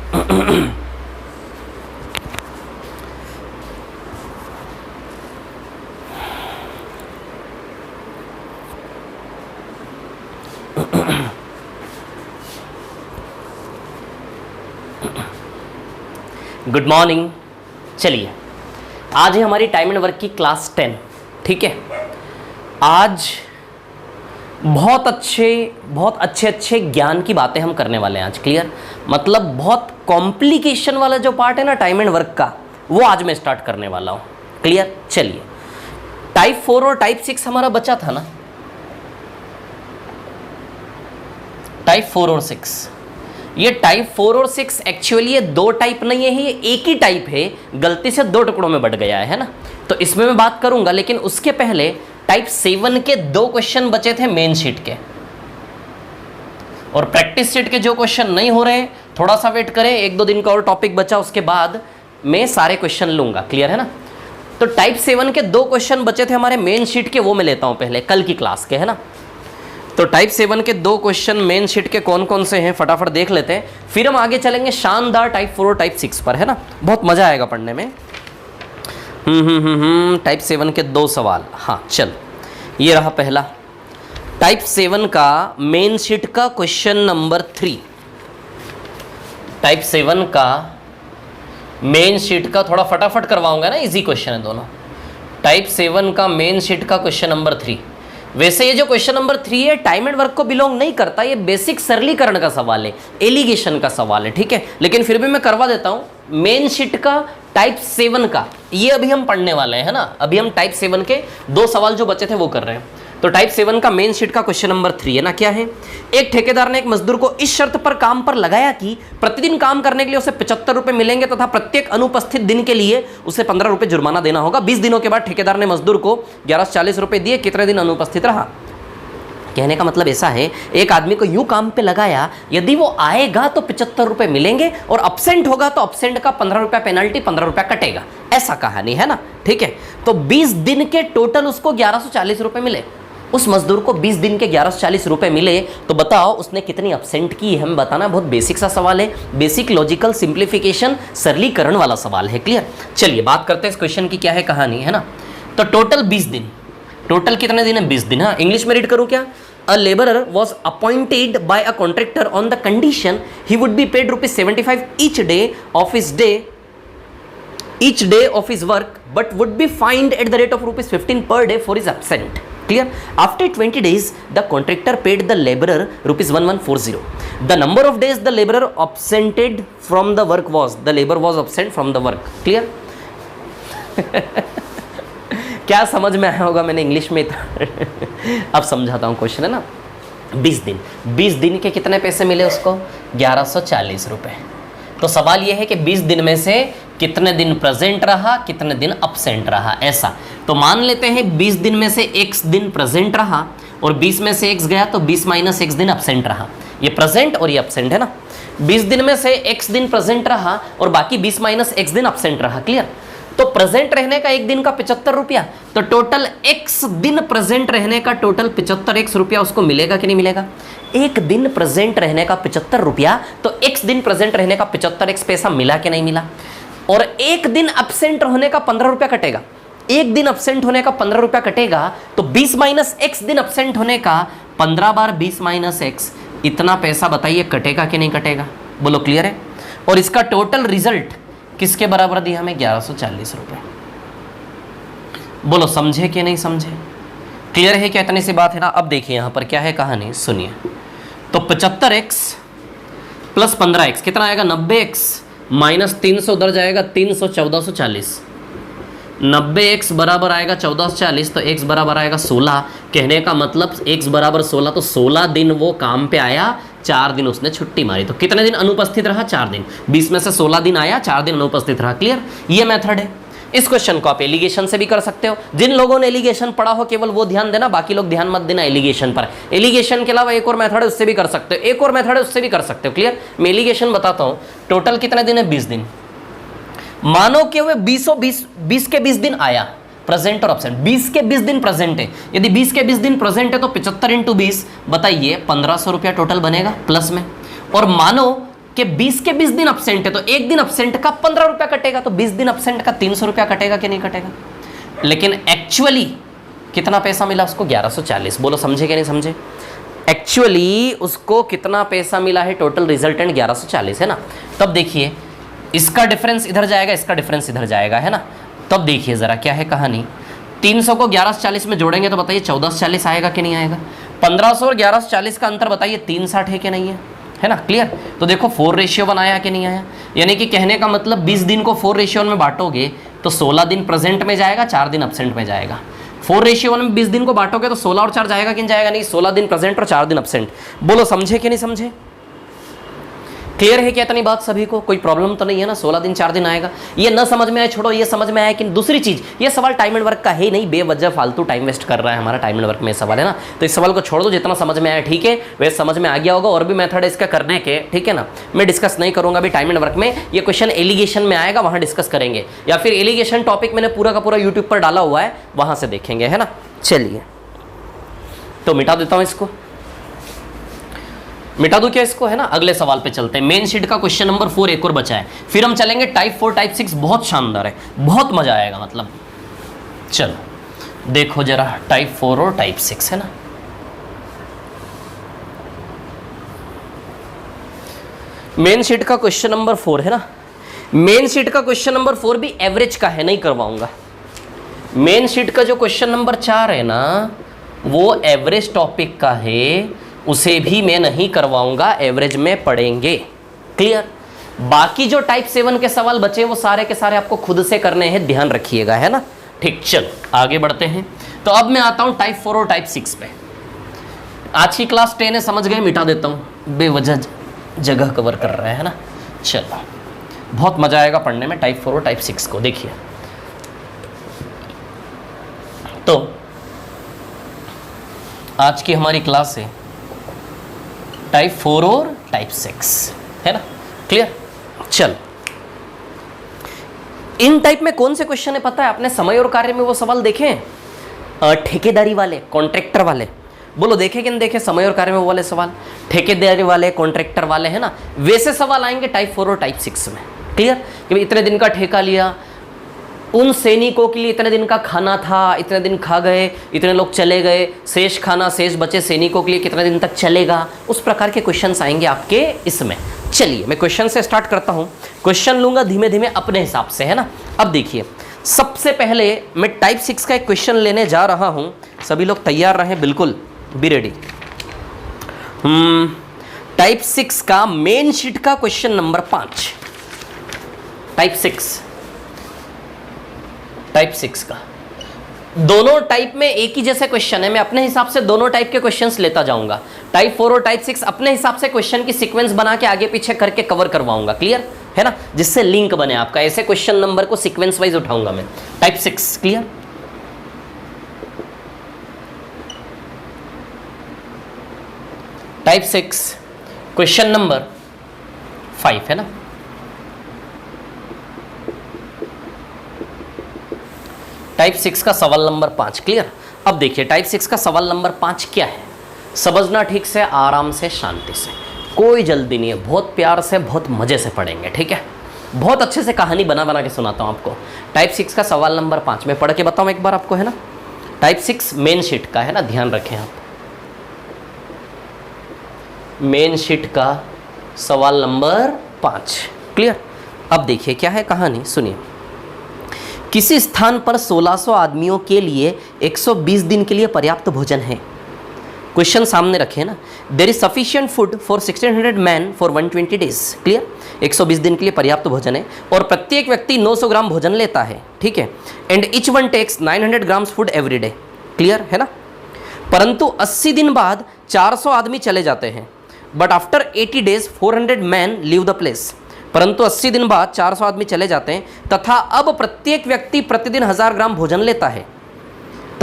Good morning. चलिए, आज है हमारी टाइम एंड वर्क की क्लास 10। ठीक है, आज बहुत अच्छे ज्ञान की बातें हम करने वाले हैं आज। क्लियर? मतलब बहुत कॉम्प्लिकेशन वाला जो पार्ट है ना टाइम एंड वर्क का, वो आज मैं स्टार्ट करने वाला हूँ। क्लियर? चलिए, टाइप 4 और टाइप 6 हमारा बचा था ना, टाइप 4 और 6। ये टाइप 4 और 6 एक्चुअली ये दो टाइप नहीं है, ये एक ही टाइप है, गलती से दो टुकड़ों में बट गया है ना। तो इसमें मैं बात करूंगा, लेकिन उसके पहले टाइप 7 के दो क्वेश्चन बचे थे मेन शीट के, और प्रैक्टिस शीट के जो क्वेश्चन नहीं हो रहे, थोड़ा सा वेट करें, 1-2 दिन का और टॉपिक बचा, उसके बाद मैं सारे क्वेश्चन लूंगा। क्लियर है ना? तो टाइप 7 के दो क्वेश्चन बचे थे हमारे मेन शीट के, वो मैं लेता हूं पहले, कल की क्लास के, है ना। तो टाइप 7 के दो क्वेश्चन मेन शीट के कौन कौन से हैं फटाफट देख लेते हैं, फिर हम आगे चलेंगे शानदार टाइप 4 और टाइप 6 पर, है ना। बहुत मजा आएगा पढ़ने में। टाइप 7 के दो सवाल। हाँ चल, ये रहा पहला, टाइप 7 का मेन शीट का क्वेश्चन नंबर 3। टाइप 7 का मेन शीट का थोड़ा फटाफट करवाऊंगा ना, इजी क्वेश्चन है दोनों। टाइप 7 का मेन शीट का क्वेश्चन नंबर 3। वैसे ये जो क्वेश्चन नंबर 3 है टाइम एंड वर्क को बिलोंग नहीं करता, ये बेसिक सरलीकरण का सवाल है, एलिगेशन का सवाल है। ठीक है, लेकिन फिर भी मैं करवा देता हूं। मेन शीट का टाइप 7 का ये अभी हम पढ़ने वाले हैं, है ना। अभी हम टाइप 7 के दो सवाल जो बचे थे वो कर रहे हैं। तो टाइप 7 का मेन शीट का क्वेश्चन नंबर 3 है ना, क्या है। एक ठेकेदार ने एक मजदूर को इस शर्त पर काम पर लगाया कि प्रतिदिन काम करने के लिए उसे 75 रुपए मिलेंगे तथा प्रत्येक अनुपस्थित दिन के लिए उसे 15 रुपए जुर्माना देना होगा। 20 दिनों के बाद ठेकेदार ने मजदूर को 1140 रुपए दिए, कितने दिन अनुपस्थित रहा। कहने का मतलब ऐसा है, एक आदमी को यूं काम पे लगाया, यदि वो आएगा तो 75 रुपए मिलेंगे और अब्सेंट होगा तो अब्सेंट का 15 रुपया पेनल्टी, 15 रुपया कटेगा, ऐसा कहानी है ना। ठीक है, तो 20 दिन के टोटल उसको 1140 रुपए मिले, उस मजदूर को 20 दिन के 1140 रुपए मिले, तो बताओ उसने कितनी अब्सेंट की, हमें बताना। बहुत बेसिक सा सवाल है, बेसिक लॉजिकल सिंप्लीफिकेशन सरलीकरण वाला सवाल है। क्लियर? चलिए बात करते हैं इस क्वेश्चन की, क्या है कहानी, है ना। तो टोटल 20 दिन, टोटल कितने दिन है, 20 दिन। हाँ, इंग्लिश में रीड करूं क्या। A labourer was appointed by a contractor on the condition he would be paid ₹75 each day of his work, but would be fined at the rate of ₹15 per day for his absent. Clear? After 20 days, the contractor paid the laborer ₹1140. The number of days the laborer absented from the work was, the labor was absent from the work. Clear? क्या समझ में आया होगा, मैंने English में अब समझाता हूँ क्वेश्चन, है ना। 20 दिन के कितने पैसे मिले उसको, 1140 रुपए। तो सवाल यह है कि 20 दिन में से कितने दिन प्रेजेंट रहा, कितने दिन अब्सेंट रहा, ऐसा। तो मान लेते हैं 20 दिन में से x दिन प्रेजेंट रहा और 20 में से x गया, तो 20 - x दिन अब्सेंट रहा। ये प्रेजेंट और ये अब्सेंट है ना। 20 दिन में से x दिन प्रेजेंट रहा और बाकी 20 - x दिन अब्सेंट रहा। क्लियर? तो प्रेजेंट रहने का एक दिन का 75 रुपया, तो टोटल x दिन प्रेजेंट रहने का टोटल 75x रुपया उसको मिलेगा कि नहीं मिलेगा। एक दिन प्रेजेंट रहने का 75 रुपया, तो x दिन प्रेजेंट रहने का 75x पैसा मिला कि नहीं मिला। और एक दिन अब्सेंट होने का 15 रुपया कटेगा, एक दिन अब्सेंट होने का 15 रुपया कटेगा, तो 20 - x दिन अब्सेंट होने का 15 बार 20 - x, इतना पैसा बताइए कटेगा कि नहीं कटेगा, बोलो। क्लियर है? और इसका टोटल रिजल्ट किसके बराबर दिया हमें, 1140 रुपए। बोलो समझे कि नहीं समझे, क्लियर है क्या, इतनी सी बात है ना। अब देखिए यहां पर क्या है कहानी, सुनिए। तो 75x प्लस 15x कितना आएगा, 90x माइनस 300 उधर जाएगा, 300, 1440। 90x बराबर आएगा 1440, तो x बराबर आएगा 16। कहने का मतलब x बराबर 16, तो 16 दिन वो काम पे आया, 4 दिन उसने छुट्टी मारी, तो कितने दिन अनुपस्थित रहा, 4 दिन। 20 में से 16 दिन आया, 4 दिन अनुपस्थित रहा। क्लियर? ये मेथड है। इस क्वेश्चन को आप एलिगेशन से भी कर सकते हो। जिन लोगों ने एलिगेशन पढ़ा हो केवल वो ध्यान देना, बाकी लोग ध्यान मत देना एलिगेशन पर। एलिगेशन के अलावा एक और मेथड है, उससे भी कर सकते हो, एक और मेथड है, उससे भी कर सकते हो। क्लियर? मैं एलिगेशन बताता हूं। टोटल कितने दिन है, 20 दिन। मानो कि वे 20 के 20 दिन आया, प्रेजेंट और अब्सेंट। 20 के 20 दिन प्रेजेंट है, यदि 20 के 20 दिन प्रेजेंट है तो 75 × 20 बताइए 1500 रुपया टोटल बनेगा प्लस में। और मानो कि 20 के 20 दिन अपसेंट है तो एक दिन अपसेंट का 15 रुपया कटेगा, तो 20 दिन अपसेंट का 300 रुपया कटेगा कि नहीं कटेगा। लेकिन एक्चुअली कितना पैसा मिला उसको, 1140। बोलो समझे कि नहीं समझे। एक्चुअली उसको कितना पैसा मिला है, टोटल रिजल्टेंट 1140 है ना। तब देखिए इसका डिफरेंस इधर जाएगा, इसका डिफरेंस इधर जाएगा, है ना। तब देखिए जरा क्या है कहानी। 300 को 1140 में जोड़ेंगे तो बताइए 1440 आएगा कि नहीं आएगा। 1500 और 1140 का अंतर बताइए 360 है कि नहीं है ना। क्लियर। तो देखो 4:1 आया कि नहीं आया। यानी कि कहने का मतलब 20 दिन को 4:1 में बांटोगे तो 16 दिन प्रेजेंट में जाएगा, 4 दिन अब्सेंट में जाएगा। 4:1 में 20 दिन को बांटोगे तो 16 और 4 जाएगा कि नहीं जाएगा, नहीं, 16 दिन प्रेजेंट और 4 दिन अब्सेंट। बोलो समझे कि नहीं समझे। क्लियर है क्या इतनी बात सभी को, कोई प्रॉब्लम तो नहीं है ना। 16 दिन 4 दिन आएगा, ये न समझ में आए छोड़ो, ये समझ में आया कि दूसरी चीज, ये सवाल टाइम एंड वर्क का है नहीं, बेवजह फालतू टाइम वेस्ट कर रहा है हमारा टाइम एंड वर्क में सवाल, है ना। तो इस सवाल को छोड़ दो, जितना समझ में आया ठीक है, वैसे समझ में आ गया होगा। और भी मेथड है इसका करने के, ठीक है ना। मैं डिस्कस नहीं करूंगा अभी टाइम एंड वर्क में, ये क्वेश्चन एलिगेशन में आएगा, वहां डिस्कस करेंगे, या फिर एलिगेशन टॉपिक मैंने पूरा का पूरा यूट्यूब पर डाला हुआ है, वहां से देखेंगे, है ना। चलिए तो मिटा देता हूं इसको, मिटा दूं क्या इसको, है ना। अगले सवाल पे चलते हैं। मेन शीट का क्वेश्चन नंबर 4 एक और बचा है, फिर हम चलेंगे टाइप 4 टाइप 6। बहुत शानदार है, बहुत मजा आएगा मतलब। चलो देखो जरा टाइप 4 और टाइप 6, है ना। मेन शीट का क्वेश्चन नंबर 4 है ना। मेन शीट का क्वेश्चन नंबर 4 भी एवरेज का है, नहीं करवाऊंगा। मेन शीट का जो क्वेश्चन नंबर 4 है ना, वो एवरेज टॉपिक का है, उसे भी मैं नहीं करवाऊंगा, एवरेज में पढ़ेंगे। क्लियर। बाकी जो टाइप 7 के सवाल बचे वो सारे के सारे आपको खुद से करने हैं, ध्यान रखिएगा, है ना। ठीक, चलो आगे बढ़ते हैं। तो अब मैं आता हूं टाइप 4 और टाइप 6 पे। आज की क्लास 10 है, समझ गए, मिटा देता हूं, बेवजह जगह कवर कर रहा है ना। चलो बहुत मजा आएगा पढ़ने में टाइप 4 और टाइप 6 को। देखिए तो आज की हमारी क्लास है टाइप 4 और टाइप 6, है ना। क्लियर। चल इन टाइप में कौन से क्वेश्चन है पता है आपने, समय और कार्य में वो सवाल देखे, ठेकेदारी वाले, कॉन्ट्रैक्टर वाले। बोलो देखे कि नहीं देखे समय और कार्य में वो वाले सवाल, ठेकेदारी वाले, कॉन्ट्रैक्टर वाले, है ना। वैसे सवाल आएंगे टाइप 4 और टाइप 6 में। क्लियर। कि इतने दिन का ठेका लिया, उन सैनिकों के लिए इतने दिन का खाना था, इतने दिन खा गए, इतने लोग चले गए, शेष खाना शेष बचे सैनिकों के लिए कितने दिन तक चलेगा, उस प्रकार के क्वेश्चंस आएंगे आपके इसमें। चलिए मैं क्वेश्चन से स्टार्ट करता हूं, क्वेश्चन लूंगा धीमे धीमे अपने हिसाब से, है ना। अब देखिए सबसे पहले मैं टाइप 6 का एक क्वेश्चन लेने जा रहा हूं, सभी लोग तैयार रहें, बिल्कुल बी रेडी। टाइप 6 का मेन शीट का क्वेश्चन नंबर 5, टाइप 6 का। दोनों टाइप में एक ही जैसे क्वेश्चन है, मैं अपने हिसाब से दोनों टाइप के क्वेश्चंस लेता जाऊंगा। टाइप 4 और टाइप 6 अपने हिसाब से क्वेश्चन की सीक्वेंस बना के आगे पीछे करके कवर करवाऊंगा। क्लियर है ना, जिससे लिंक बने आपका, ऐसे क्वेश्चन नंबर को सीक्वेंस वाइज उठाऊंगा मैं। Type 6 clear. Type 6 question number 5 है ना। टाइप 6 का सवाल नंबर 5 क्लियर। अब देखिए टाइप 6 का सवाल नंबर 5 क्या है, समझना ठीक से, आराम से, शांति से, कोई जल्दी नहीं है, बहुत प्यार से, बहुत मजे से पढ़ेंगे, ठीक है। बहुत अच्छे से कहानी बना बना के सुनाता हूँ आपको। टाइप 6 का सवाल नंबर 5 मैं पढ़ के बताऊँ एक बार आपको, है ना। टाइप 6 मेन शीट का है ना, ध्यान रखें आप। मेन शीट का सवाल नंबर 5 क्लियर। अब देखिए क्या है कहानी, सुनिए। किसी स्थान पर 1600 आदमियों के लिए 120 दिन के लिए पर्याप्त भोजन है। क्वेश्चन सामने रखे ना। There is sufficient food for 1600 man for 120 days. Clear. 120 दिन के लिए पर्याप्त भोजन है और प्रत्येक व्यक्ति 900 ग्राम भोजन लेता है, ठीक है। And each one takes 900 grams food every day. Clear है ना। परंतु 80 दिन बाद 400 आदमी चले जाते हैं। But after 80 days 400 man leave the place. परंतु 80 दिन बाद 400 आदमी चले जाते हैं तथा अब प्रत्येक व्यक्ति प्रतिदिन 1000 ग्राम भोजन लेता है।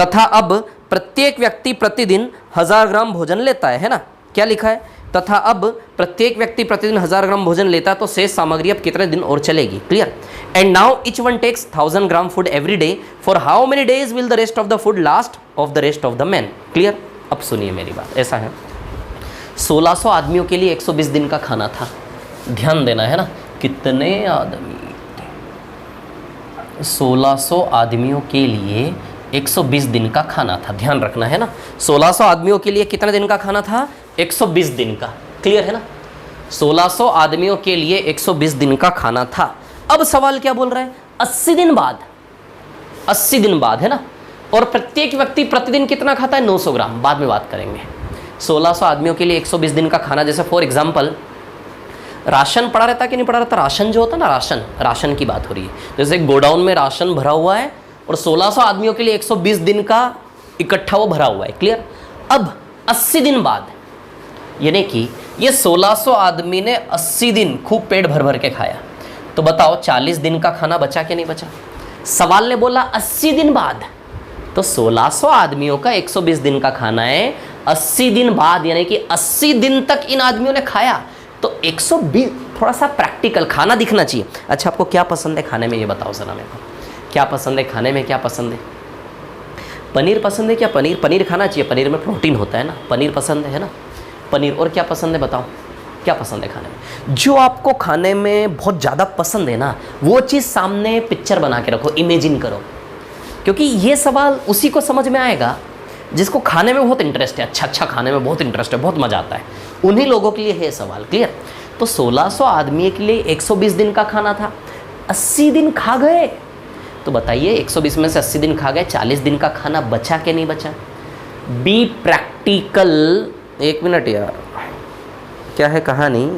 तथा अब प्रत्येक व्यक्ति प्रतिदिन 1000 ग्राम भोजन लेता है ना। क्या लिखा है, तथा अब प्रत्येक व्यक्ति प्रतिदिन 1000 ग्राम भोजन लेता है, तो शेष सामग्री अब कितने दिन और चलेगी। Clear. And now each one takes 1000 gram food every day. For how many days will the rest of the food last of the rest of the man. Clear. अब सुनिए मेरी बात, ऐसा है 1600 आदमियों के लिए 120 दिन का खाना था, ध्यान देना है ना, कितने आदमी, 1600 आदमियों के लिए 120 दिन का खाना था। ध्यान रखना है ना, 1600 आदमियों के लिए कितने दिन का खाना था? 120 दिन का। क्लियर है ना, 1600 आदमियों के लिए 120 दिन का खाना था। अब सवाल क्या बोल रहा है? 80 दिन बाद, 80 दिन बाद है ना, और प्रत्येक व्यक्ति प्रतिदिन कितना खाता है? 900 ग्राम। बाद में बात करेंगे। 1600 आदमियों के लिए 120 दिन का खाना, जैसे फॉर एग्जाम्पल राशन पड़ा रहता कि नहीं पड़ा रहता? राशन जो होता है ना, राशन की बात हो रही है। जैसे गोडाउन में राशन भरा हुआ है और 1600 आदमियों के लिए 120 दिन का इकट्ठा वो भरा हुआ है। क्लियर? अब 80 दिन बाद, यानी कि ये 1600 आदमी ने 80 दिन खूब पेट भर भर के खाया, तो बताओ 40 दिन का खाना बचा कि नहीं बचा? सवाल ने बोला 80 दिन बाद, तो 1600 आदमियों का 120 दिन का खाना है। 80 दिन बाद यानी कि 80 दिन तक इन आदमियों ने खाया, तो 120। थोड़ा सा प्रैक्टिकल खाना दिखना चाहिए। अच्छा, आपको क्या पसंद है खाने में, ये बताओ जरा मेरे को। क्या पसंद है खाने में? क्या पसंद है? पनीर पसंद है क्या? पनीर खाना चाहिए, पनीर में प्रोटीन होता है ना। पनीर पसंद है ना, पनीर। और क्या पसंद है बताओ, क्या पसंद है खाने में? जो आपको खाने में बहुत ज़्यादा पसंद है ना, वो चीज़ सामने पिक्चर बना के रखो, इमेजिन करो, क्योंकि ये सवाल उसी को समझ में आएगा जिसको खाने में बहुत इंटरेस्ट है। अच्छा खाने में बहुत इंटरेस्ट है, बहुत मज़ा आता है, उन्हीं लोगों के लिए है सवाल। क्लियर? तो 1600 आदमी के लिए 120 दिन का खाना था, 80 दिन खा गए, तो बताइए 120 में से 80 दिन खा गए, 40 दिन का खाना बचा कि नहीं बचा? Be practical. एक मिनट यार, क्या है कहानी?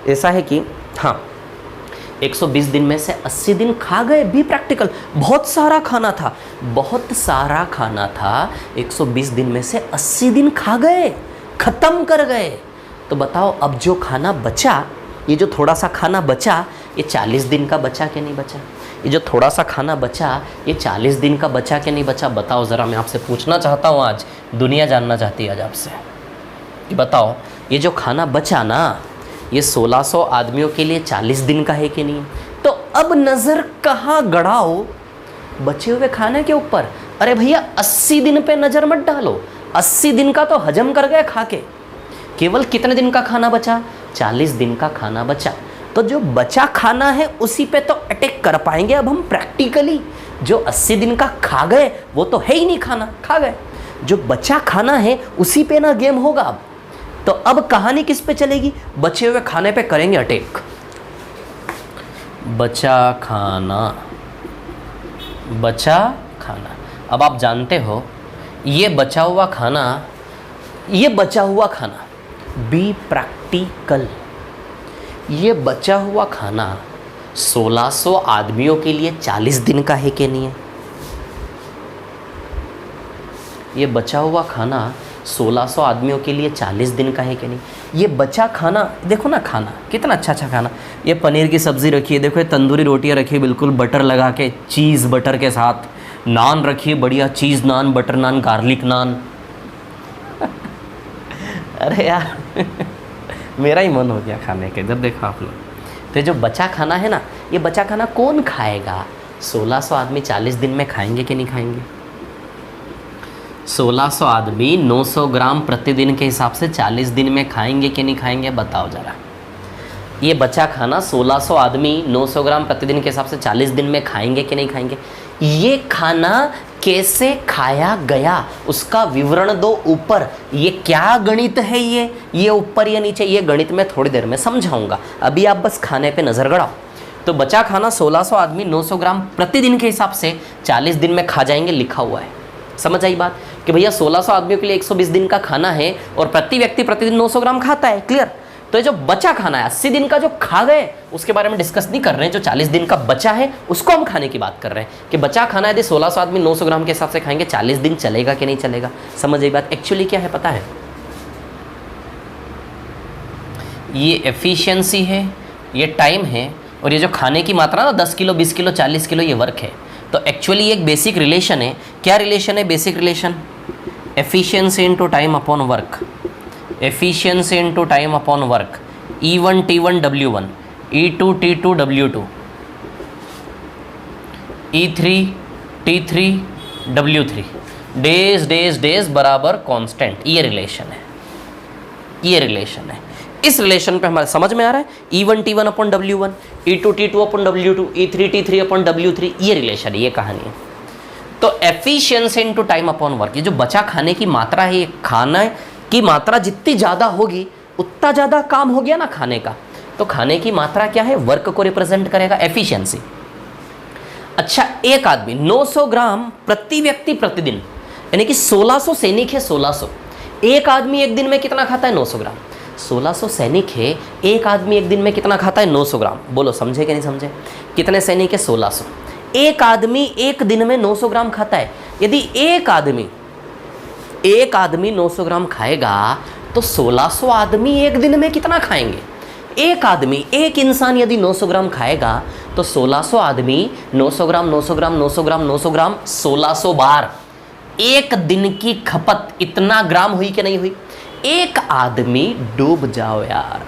ऐसा है कि हाँ, 120 दिन में से 80 दिन खा गए। Be practical. बहुत सारा खाना था, बहुत सारा खाना था, 120 दिन में से 80 दिन खा गए, खत्म कर गए। तो बताओ अब जो खाना बचा, ये जो थोड़ा सा खाना बचा, ये 40 दिन का बचा कि नहीं बचा? ये जो थोड़ा सा खाना बचा, ये 40 दिन का बचा कि नहीं बचा? बताओ ज़रा, मैं आपसे पूछना चाहता हूँ, आज दुनिया जानना चाहती है आज आपसे कि बताओ ये जो खाना बचा ना, ये 1600 आदमियों के लिए 40 दिन का है कि नहीं? तो अब नज़र कहाँ गड़ाओ? बचे हुए खाने के ऊपर। अरे भैया 80 दिन पे नज़र मत डालो, 80 दिन का तो हजम कर गए खा के, केवल कितने दिन का खाना बचा? 40 दिन का खाना बचा। तो जो बचा खाना है उसी पे तो अटैक कर पाएंगे अब हम प्रैक्टिकली। जो 80 दिन का खा गए वो तो है ही नहीं, खाना खा गए। जो बचा खाना है उसी पे ना गेम होगा अब। तो अब कहानी किस पे चलेगी? बचे हुए खाने पे करेंगे अटैक। बचा खाना, बचा खाना। अब आप जानते हो ये बचा हुआ खाना, ये बचा हुआ खाना, बी प्रैक्टिकल, ये बचा हुआ खाना 1600 आदमियों के लिए 40 दिन का है कि नहीं है? ये बचा हुआ खाना 1600 आदमियों के लिए 40 दिन का है कि नहीं? ये बचा खाना देखो ना, खाना कितना अच्छा अच्छा खाना। ये पनीर की सब्ज़ी रखी है, देखो ये तंदूरी रोटियाँ रखी है बिल्कुल बटर लगा के, चीज़ बटर के साथ, नान रखी है बढ़िया, चीज़ नान, बटर नान, गार्लिक नान। अरे यार मेरा ही मन हो गया खाने के जब देखो आप लोग। तो जो बचा खाना है ना, ये बचा खाना कौन खाएगा? 1600 आदमी 40 दिन में खाएंगे कि नहीं खाएंगे? 1600 आदमी 900 ग्राम प्रतिदिन के हिसाब से 40 दिन में खाएंगे कि नहीं खाएंगे? बताओ ज़रा। ये बचा खाना 1600 आदमी 900 ग्राम प्रतिदिन के हिसाब से 40 दिन में खाएंगे कि नहीं खाएंगे? ये खाना कैसे खाया गया उसका विवरण दो ऊपर। ये क्या गणित है? ये ऊपर या नीचे, ये गणित में थोड़ी देर में समझाऊंगा, अभी आप बस खाने पे नज़र गड़ाओ। तो बचा खाना 1600 आदमी 900 ग्राम प्रतिदिन के हिसाब से 40 दिन में खा जाएंगे, लिखा हुआ है। समझ आई बात कि भैया 1600 आदमियों के लिए 120 दिन का खाना है और प्रति व्यक्ति प्रतिदिन 900 ग्राम खाता है। क्लियर? तो ये जो बचा खाना है 80 दिन का जो खा गए उसके बारे में डिस्कस नहीं कर रहे हैं, जो 40 दिन का बचा है उसको हम खाने की बात कर रहे हैं कि बचा खाना यदि 1600 आदमी 900 ग्राम के हिसाब से खाएंगे 40 दिन चलेगा कि नहीं चलेगा? समझ आई बात? एक्चुअली क्या है पता है, ये एफिशिएंसी है, ये टाइम है, और ये जो खाने की मात्रा ना 10 किलो 20 किलो 40 किलो ये वर्क है। तो एक्चुअली एक बेसिक रिलेशन है। क्या रिलेशन है? Basic relation, efficiency into time upon work, efficiency into time upon work, E1 T1 W1, E2 T2 W2, E3 T3 W3, days days days बराबर constant. ये relation है, ये रिलेशन है। इस रिलेशन पे हमारे समझ में आ रहा है, E1T1 upon W1, E2T2 upon W2, E3T3 upon W3, ये रिलेशन है, ये कहानी है। तो efficiency into time upon work, ये जो बचा खाने की मात्रा है, ये खाना की मात्रा जितनी ज़्यादा होगी उतना ज़्यादा काम हो गया ना खाने का। तो खाने की मात्रा क्या है, वर्क को रिप्रेजेंट करेगा, एफिशिएंसी। अच्छा, एक आदमी 900 ग्राम प्रति व्यक्ति प्रतिदिन, यानी कि 1600 सैनिक है, 1600। एक आदमी एक दिन में कितना खाता है, 900 ग्राम। 1600 सैनिक है, एक आदमी एक दिन में कितना खाता है, 900 ग्राम। बोलो समझे कि नहीं समझे, कितने सैनिक है, 1600। एक आदमी एक दिन में 900 ग्राम खाता है। यदि एक आदमी 900 ग्राम खाएगा तो 1600 आदमी एक दिन में कितना खाएंगे। एक इंसान यदि 900 ग्राम खाएगा तो 1600 आदमी 900 ग्राम 900 ग्राम 900 ग्राम 900 ग्राम 1600 बार एक दिन की खपत इतना ग्राम हुई कि नहीं हुई। एक आदमी, डूब जाओ यार,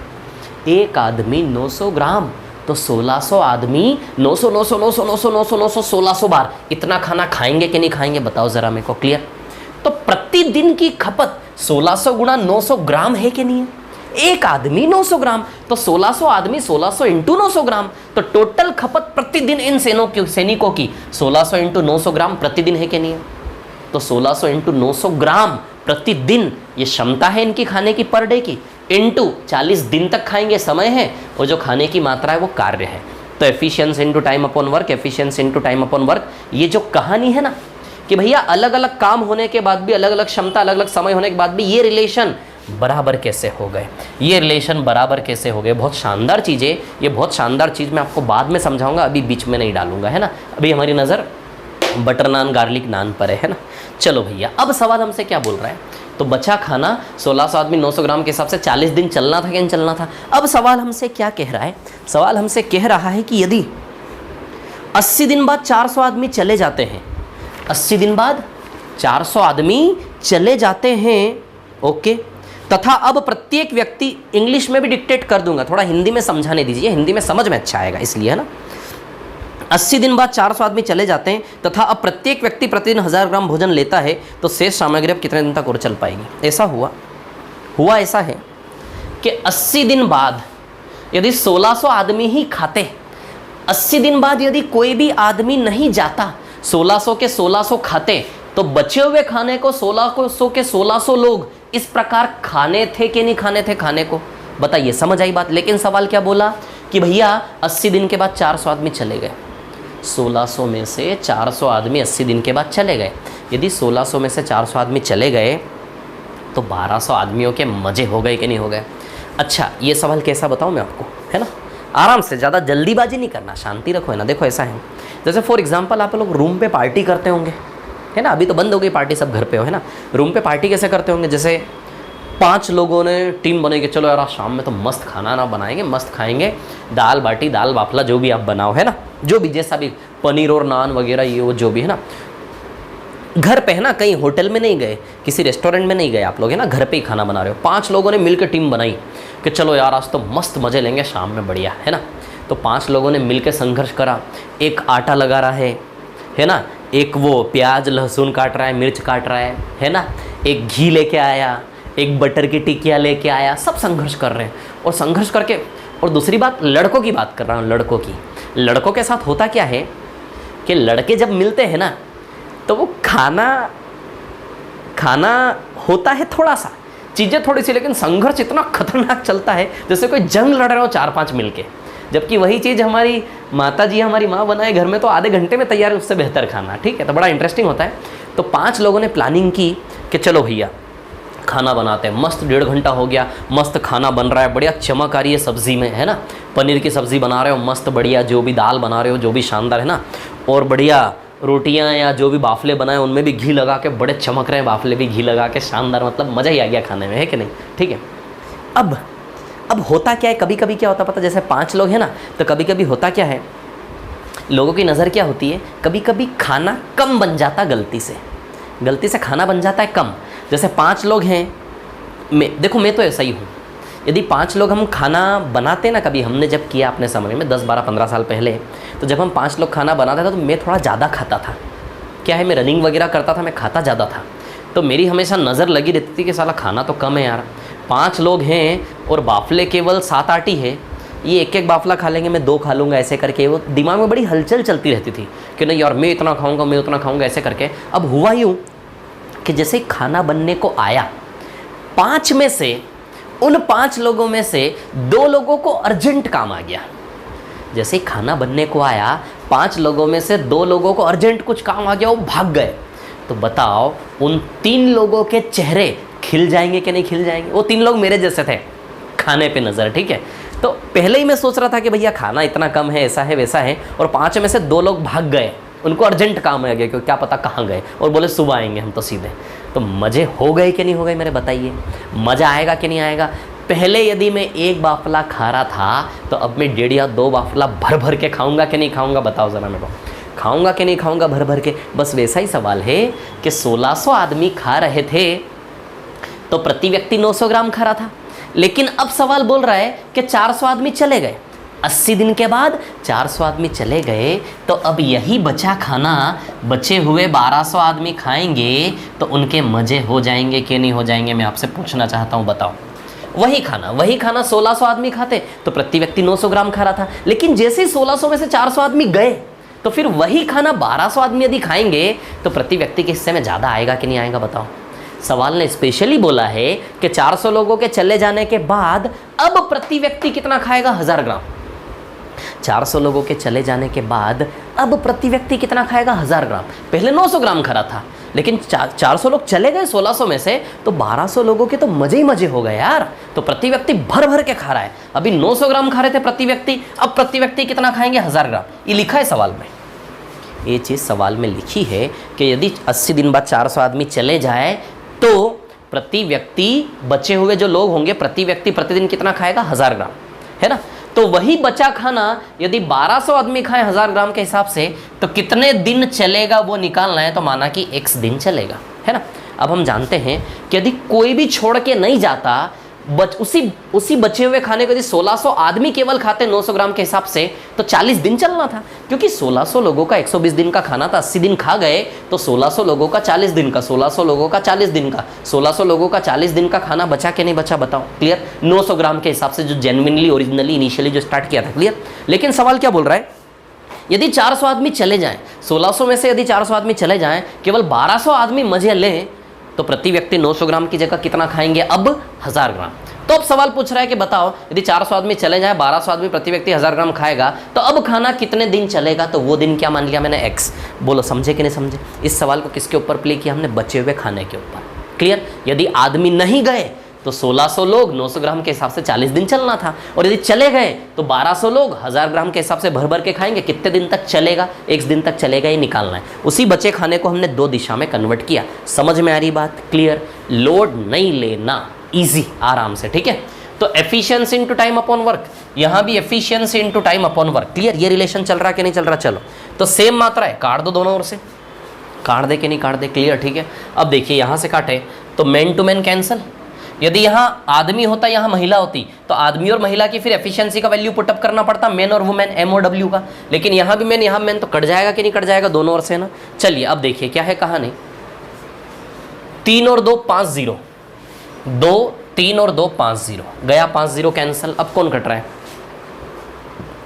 एक आदमी 900 ग्राम तो 1600 आदमी 900 900 900 900 900 900 1600 बार इतना खाना खाएंगे कि नहीं खाएंगे, बताओ जरा मेरे को। क्लियर? तो प्रतिदिन की खपत 1600 गुणा 900 ग्राम है कि नहीं है। एक आदमी 900 ग्राम तो 1600 आदमी 1600 इंटू 900 ग्राम, तो टोटल खपत प्रतिदिन इन सैनिकों की 1600 इंटू 900 ग्राम प्रतिदिन है कि नहीं है। तो 1600 इंटू 900 ग्राम प्रतिदिन ये क्षमता है इनकी खाने की पर डे की, इंटू 40 दिन तक खाएंगे समय है, और जो खाने की मात्रा है वो कार्य है। तो efficiency into time upon work, efficiency into time upon work, ये जो कहानी है ना कि भैया अलग अलग काम होने के बाद भी, अलग अलग क्षमता, अलग अलग समय होने के बाद भी ये रिलेशन बराबर कैसे हो गए, ये रिलेशन बराबर कैसे हो गए, बहुत शानदार चीज़ है ये, बहुत शानदार चीज़ मैं आपको बाद में समझाऊंगा, अभी बीच में नहीं डालूंगा, है ना। अभी हमारी नज़र बटर नान गार्लिक नान पर है ना। चलो भैया, अब सवाल हमसे क्या बोल रहा है, तो बचा खाना 1600 आदमी 900 ग्राम के हिसाब से 40 दिन चलना था कि नहीं चलना था। अब सवाल हमसे क्या कह रहा है, सवाल हमसे कह रहा है कि यदि 80 दिन बाद 400 आदमी चले जाते हैं, 80 दिन बाद 400 आदमी चले जाते हैं, ओके, तथा अब प्रत्येक व्यक्ति, इंग्लिश में भी डिक्टेट कर दूंगा, थोड़ा हिंदी में समझाने दीजिए, हिंदी में समझ में अच्छा आएगा इसलिए, है ना। 80 दिन बाद 400 आदमी चले जाते हैं तथा अब प्रत्येक व्यक्ति प्रतिदिन 1000 ग्राम भोजन लेता है, तो शेष सामग्री अब कितने दिन तक और चल पाएगी। ऐसा हुआ ऐसा है कि 80 दिन बाद यदि 1600 आदमी ही खाते, 80 दिन बाद यदि कोई भी आदमी नहीं जाता, 1600 के 1600 खाते, तो बचे हुए खाने को 1600 के 1600 लोग इस प्रकार खाने थे कि नहीं खाने थे खाने को, बताइए, समझ आई बात। लेकिन सवाल क्या बोला कि भैया 80 दिन के बाद 400 आदमी चले गए, 1600 में से 400 आदमी 80 दिन के बाद चले गए। यदि 1600 में से 400 आदमी चले गए तो 1200 आदमियों के मज़े हो गए कि नहीं हो गए। अच्छा, ये सवाल कैसा बताऊं मैं आपको, है ना, आराम से, ज़्यादा जल्दीबाजी नहीं करना, शांति रखो, है ना। देखो ऐसा है, जैसे फॉर एग्जांपल आप लोग रूम पे पार्टी करते होंगे, है ना, अभी तो बंद हो गई पार्टी, सब घर पे हो, है ना। रूम पे पार्टी कैसे करते होंगे, जैसे 5 लोगों ने टीम बनेगी, चलो यार शाम में तो मस्त खाना ना बनाएंगे, मस्त खाएंगे, दाल बाटी, दाल बाफला, जो भी आप बनाओ, है ना, जो भी जैसा भी, पनीर और नान वगैरह ये वो जो भी, है ना। घर पे, है ना, कहीं होटल में नहीं गए, किसी रेस्टोरेंट में नहीं गए आप लोग, है ना, घर पे ही खाना बना रहे हो। 5 लोगों ने मिलकर टीम बनाई कि चलो यार आज तो मस्त मज़े लेंगे शाम में, बढ़िया, है ना। तो 5 लोगों ने मिलकर संघर्ष करा, एक आटा लगा रहा है ना, एक वो प्याज लहसुन काट रहा है, मिर्च काट रहा है ना, एक घी लेके आया, एक बटर की टिक्कियाँ लेके आया, सब संघर्ष कर रहे हैं। और संघर्ष करके, और दूसरी बात लड़कों की बात कर रहा हूँ, लड़कों के साथ होता क्या है कि लड़के जब मिलते हैं ना तो वो खाना होता है थोड़ा सा, चीज़ें थोड़ी सी, लेकिन संघर्ष इतना खतरनाक चलता है जैसे कोई जंग लड़ रहे हो 4-5 मिलके। जबकि वही चीज़ हमारी माता जी, हमारी माँ बनाए घर में तो आधे घंटे में तैयार है, उससे बेहतर खाना, ठीक है। तो बड़ा इंटरेस्टिंग होता है। तो 5 लोगों ने प्लानिंग की कि चलो भैया खाना बनाते हैं, मस्त 1.5 घंटा हो गया, मस्त खाना बन रहा है, बढ़िया चमक आ रही है सब्ज़ी में, है ना, पनीर की सब्ज़ी बना रहे हो मस्त बढ़िया, जो भी दाल बना रहे हो जो भी शानदार, है ना, और बढ़िया रोटियां या जो भी बाफले बनाए उनमें भी घी लगा के बड़े चमक रहे हैं, बाफले भी घी लगा के शानदार, मतलब मज़ा ही आ गया खाने में, है कि नहीं, ठीक है। अब होता क्या है, कभी कभी क्या होता पता, जैसे 5 लोग हैं ना, तो कभी कभी होता क्या है, लोगों की नज़र क्या होती है, कभी कभी खाना कम बन जाता, गलती से खाना बन जाता है कम। जैसे 5 लोग हैं, देखो मैं तो ऐसा ही हूँ, यदि 5 लोग हम खाना बनाते ना, कभी हमने जब किया अपने समय में 10, 12, 15 साल पहले, तो जब हम 5 लोग खाना बनाते थे तो मैं थोड़ा ज़्यादा खाता था। क्या है, मैं रनिंग वगैरह करता था, मैं खाता ज़्यादा था, तो मेरी हमेशा नज़र लगी रहती थी कि साला खाना तो कम है यार, 5 लोग हैं और बाफले केवल 7-8 ही है, ये एक एक बाफला खा लेंगे, मैं 2 खा लूँगा, ऐसे करके वो दिमाग में बड़ी हलचल चलती रहती थी कि नहीं यार मैं इतना खाऊंगा, मैं उतना खाऊंगा, ऐसे करके। अब हुआ यूँ कि जैसे खाना बनने को आया, 5 में से, उन 5 लोगों में से 2 लोगों को अर्जेंट काम आ गया। जैसे खाना बनने को आया, 5 लोगों में से 2 लोगों को अर्जेंट कुछ काम आ गया, वो भाग गए। तो बताओ उन 3 लोगों के चेहरे खिल जाएंगे कि नहीं खिल जाएंगे? वो 3 लोग मेरे जैसे थे, खाने पे नज़र, ठीक है। तो पहले ही मैं सोच रहा था कि भैया खाना इतना कम है, ऐसा है वैसा है, और 5 में से 2 लोग भाग गए, उनको अर्जेंट काम आ गया, क्योंकि क्या पता कहाँ गए, और बोले सुबह आएंगे हम तो सीधे। तो मज़े हो गए कि नहीं हो गए मेरे, बताइए मज़ा आएगा कि नहीं आएगा? पहले यदि मैं 1 बाफला खा रहा था, तो अब मैं 1.5 या 2 बाफला भर भर के खाऊंगा कि नहीं खाऊंगा? बताओ ज़रा मेरे को, खाऊंगा कि नहीं खाऊंगा भर भर के? बस वैसा ही सवाल है कि 1600 आदमी खा रहे थे तो प्रति व्यक्ति 900 ग्राम खा रहा था, लेकिन अब सवाल बोल रहा है कि 400 आदमी चले गए, 80 दिन के बाद 400 आदमी चले गए, तो अब यही बचा खाना बचे हुए 1200 आदमी खाएंगे, तो उनके मज़े हो जाएंगे कि नहीं हो जाएंगे? मैं आपसे पूछना चाहता हूँ, बताओ। वही खाना 1600 आदमी खाते तो प्रति व्यक्ति 900 ग्राम खा रहा था, लेकिन जैसे ही 1600 में से 400 आदमी गए, तो फिर वही खाना 1200 आदमी यदि खाएंगे तो प्रति व्यक्ति के हिस्से में ज़्यादा आएगा कि नहीं आएगा? बताओ। सवाल ने स्पेशली बोला है कि 400 लोगों के चले जाने के बाद अब प्रति व्यक्ति कितना खाएगा? 1000 ग्राम। 400 लोगों के चले जाने के बाद अब प्रति व्यक्ति कितना खाएगा? 1000 ग्राम। पहले 900 ग्राम खा रहा था, लेकिन 400 लोग चले गए 1600 में से, तो 1200 लोगों के तो मजे ही मजे हो गए यार। तो प्रति व्यक्ति भर भर के खा रहा है। अभी 900 ग्राम खा रहे थे प्रति व्यक्ति, अब प्रति व्यक्ति कितना खाएंगे? 1000 ग्राम। ये लिखा है सवाल में, ये चीज़ सवाल में लिखी है कि यदि 80 दिन बाद 400 आदमी चले जाए तो प्रति व्यक्ति बचे हुए जो लोग होंगे, प्रति व्यक्ति प्रतिदिन कितना खाएगा? 1000 ग्राम, है ना। तो वही बचा खाना यदि 1200 आदमी खाएं 1000 ग्राम के हिसाब से, तो कितने दिन चलेगा वो निकालना है। तो माना कि x दिन चलेगा, है ना। अब हम जानते हैं कि यदि कोई भी छोड़ के नहीं जाता, उसी बचे हुए खाने को यदि 1600 आदमी केवल खाते 900 ग्राम के हिसाब से, तो 40 दिन चलना था, क्योंकि 1600 लोगों का 120 दिन का खाना था, 80 दिन खा गए, तो 1600 लोगों का 40 दिन का, 1600 लोगों का 40 दिन का, 1600 लोगों का 40 दिन का खाना बचा कि नहीं बचा? बताओ। क्लियर? 900 ग्राम के हिसाब से जो जेन्युइनली ओरिजिनली इनिशियली जो स्टार्ट किया था। क्लियर? लेकिन सवाल क्या बोल रहा है, यदि 400 आदमी चले जाएं, 1600 में से यदि 400 आदमी चले जाएं, केवल 1200 आदमी मजे लें, तो प्रति व्यक्ति 900 ग्राम की जगह कितना खाएंगे? अब 1000 ग्राम। तो अब सवाल पूछ रहा है कि बताओ यदि 400 आदमी चले जाए, 1200 आदमी प्रति व्यक्ति 1000 ग्राम खाएगा, तो अब खाना कितने दिन चलेगा? तो वो दिन क्या मान लिया मैंने? x। बोलो समझे कि नहीं समझे? इस सवाल को किसके ऊपर प्ले किया हमने? बचे हुए खाने के ऊपर। क्लियर? यदि आदमी नहीं गए तो 1600 लोग 900 ग्राम के हिसाब से 40 दिन चलना था, और यदि चले गए तो 1200 लोग 1000 ग्राम के हिसाब से भर भर के खाएंगे। कितने दिन तक चलेगा? x दिन तक चलेगा, ये निकालना है। उसी बचे खाने को हमने 2 दिशा में कन्वर्ट किया। समझ में आ रही बात? क्लियर? लोड नहीं लेना, इजी, आराम से, ठीक है। तो efficiency into time upon work, यहाँ भी efficiency into time upon work. Clear? ये रिलेशन चल रहा है कि नहीं चल रहा? चलो, तो सेम मात्रा है, काट दो दोनों ओर से, काट दे कि नहीं काट दे? क्लियर? ठीक है। अब देखिए यहाँ से काटे तो मैन टू मैन कैंसिल। यदि यहाँ आदमी होता, यहाँ महिला होती, तो आदमी और महिला की फिर एफिशिएंसी का वैल्यू पुटअप करना पड़ता, मैन और वुमेन, MOW का। लेकिन यहाँ भी मैन, यहाँ मैन, तो कट जाएगा कि नहीं कट जाएगा? दोनों ओर से ना। चलिए अब देखिए क्या है कहानी। 3 और 2 5 0, 2 3 और 2 5 0 गया, 5 0 कैंसिल। अब कौन कट रहा है?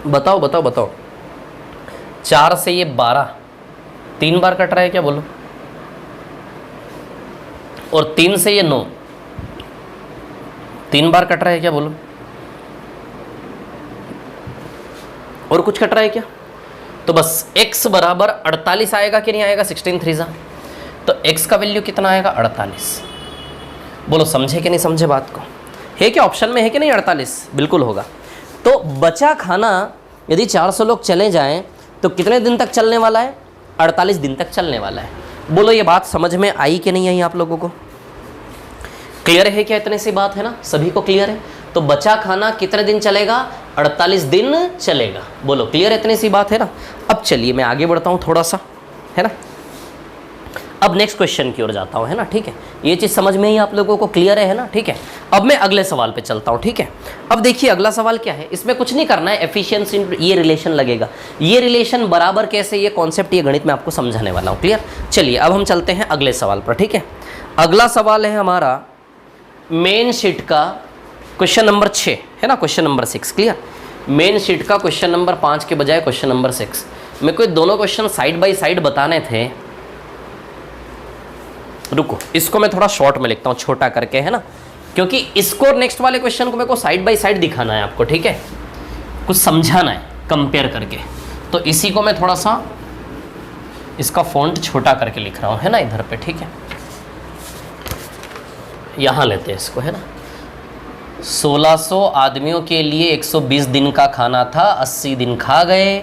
बताओ बताओ बताओ। 4 से ये 12 3 बार कट रहा है क्या? बोलो। और 3 से ये 9 3 बार कट रहा है क्या? बोलो। और कुछ कट रहा है क्या? तो बस x बराबर 48 आएगा कि नहीं आएगा? 16 3 तो x का वैल्यू कितना आएगा? 48। बोलो समझे कि नहीं समझे बात को? है क्या ऑप्शन में है कि नहीं 48? बिल्कुल होगा। तो बचा खाना यदि 400 लोग चले जाएं तो कितने दिन तक चलने वाला है? 48 दिन तक चलने वाला है। बोलो ये बात समझ में आई कि नहीं आई आप लोगों को? क्लियर है क्या? इतने सी बात है ना, सभी को क्लियर है? तो बचा खाना कितने दिन चलेगा? 48 दिन चलेगा। बोलो क्लियर? इतनी सी बात है ना। अब चलिए मैं आगे बढ़ता हूँ थोड़ा सा, है ना। अब नेक्स्ट क्वेश्चन की ओर जाता हूँ, है ना, ठीक है। ये चीज़ समझ में ही आप लोगों को क्लियर है ना, ठीक है। अब मैं अगले सवाल पे चलता हूँ, ठीक है। अब देखिए अगला सवाल क्या है, इसमें कुछ नहीं करना है, एफिशिएंसी ये रिलेशन लगेगा। ये रिलेशन बराबर कैसे, ये कॉन्सेप्ट, ये गणित में आपको समझाने वाला हूँ। क्लियर? चलिए अब हम चलते हैं अगले सवाल पर, ठीक है। अगला सवाल है हमारा मेन शीट का क्वेश्चन नंबर 6 है ना, question number 6 clear. Main sheet का क्वेश्चन नंबर 5 के बजाय क्वेश्चन नंबर 6। मेरे को दोनों क्वेश्चन साइड बाय साइड बताने थे। रुको, इसको मैं थोड़ा शॉर्ट में लिखता हूँ, छोटा करके, है ना, क्योंकि इसको और नेक्स्ट वाले क्वेश्चन को मेरे को साइड बाय साइड दिखाना है आपको, ठीक है, कुछ समझाना है कंपेयर करके। तो इसी को मैं थोड़ा सा इसका फॉन्ट छोटा करके लिख रहा हूँ, है ना, इधर पे, ठीक है। यहाँ लेते हैं इसको, है ना। 1600 आदमियों के लिए 120 दिन का खाना था, 80 दिन खा गए,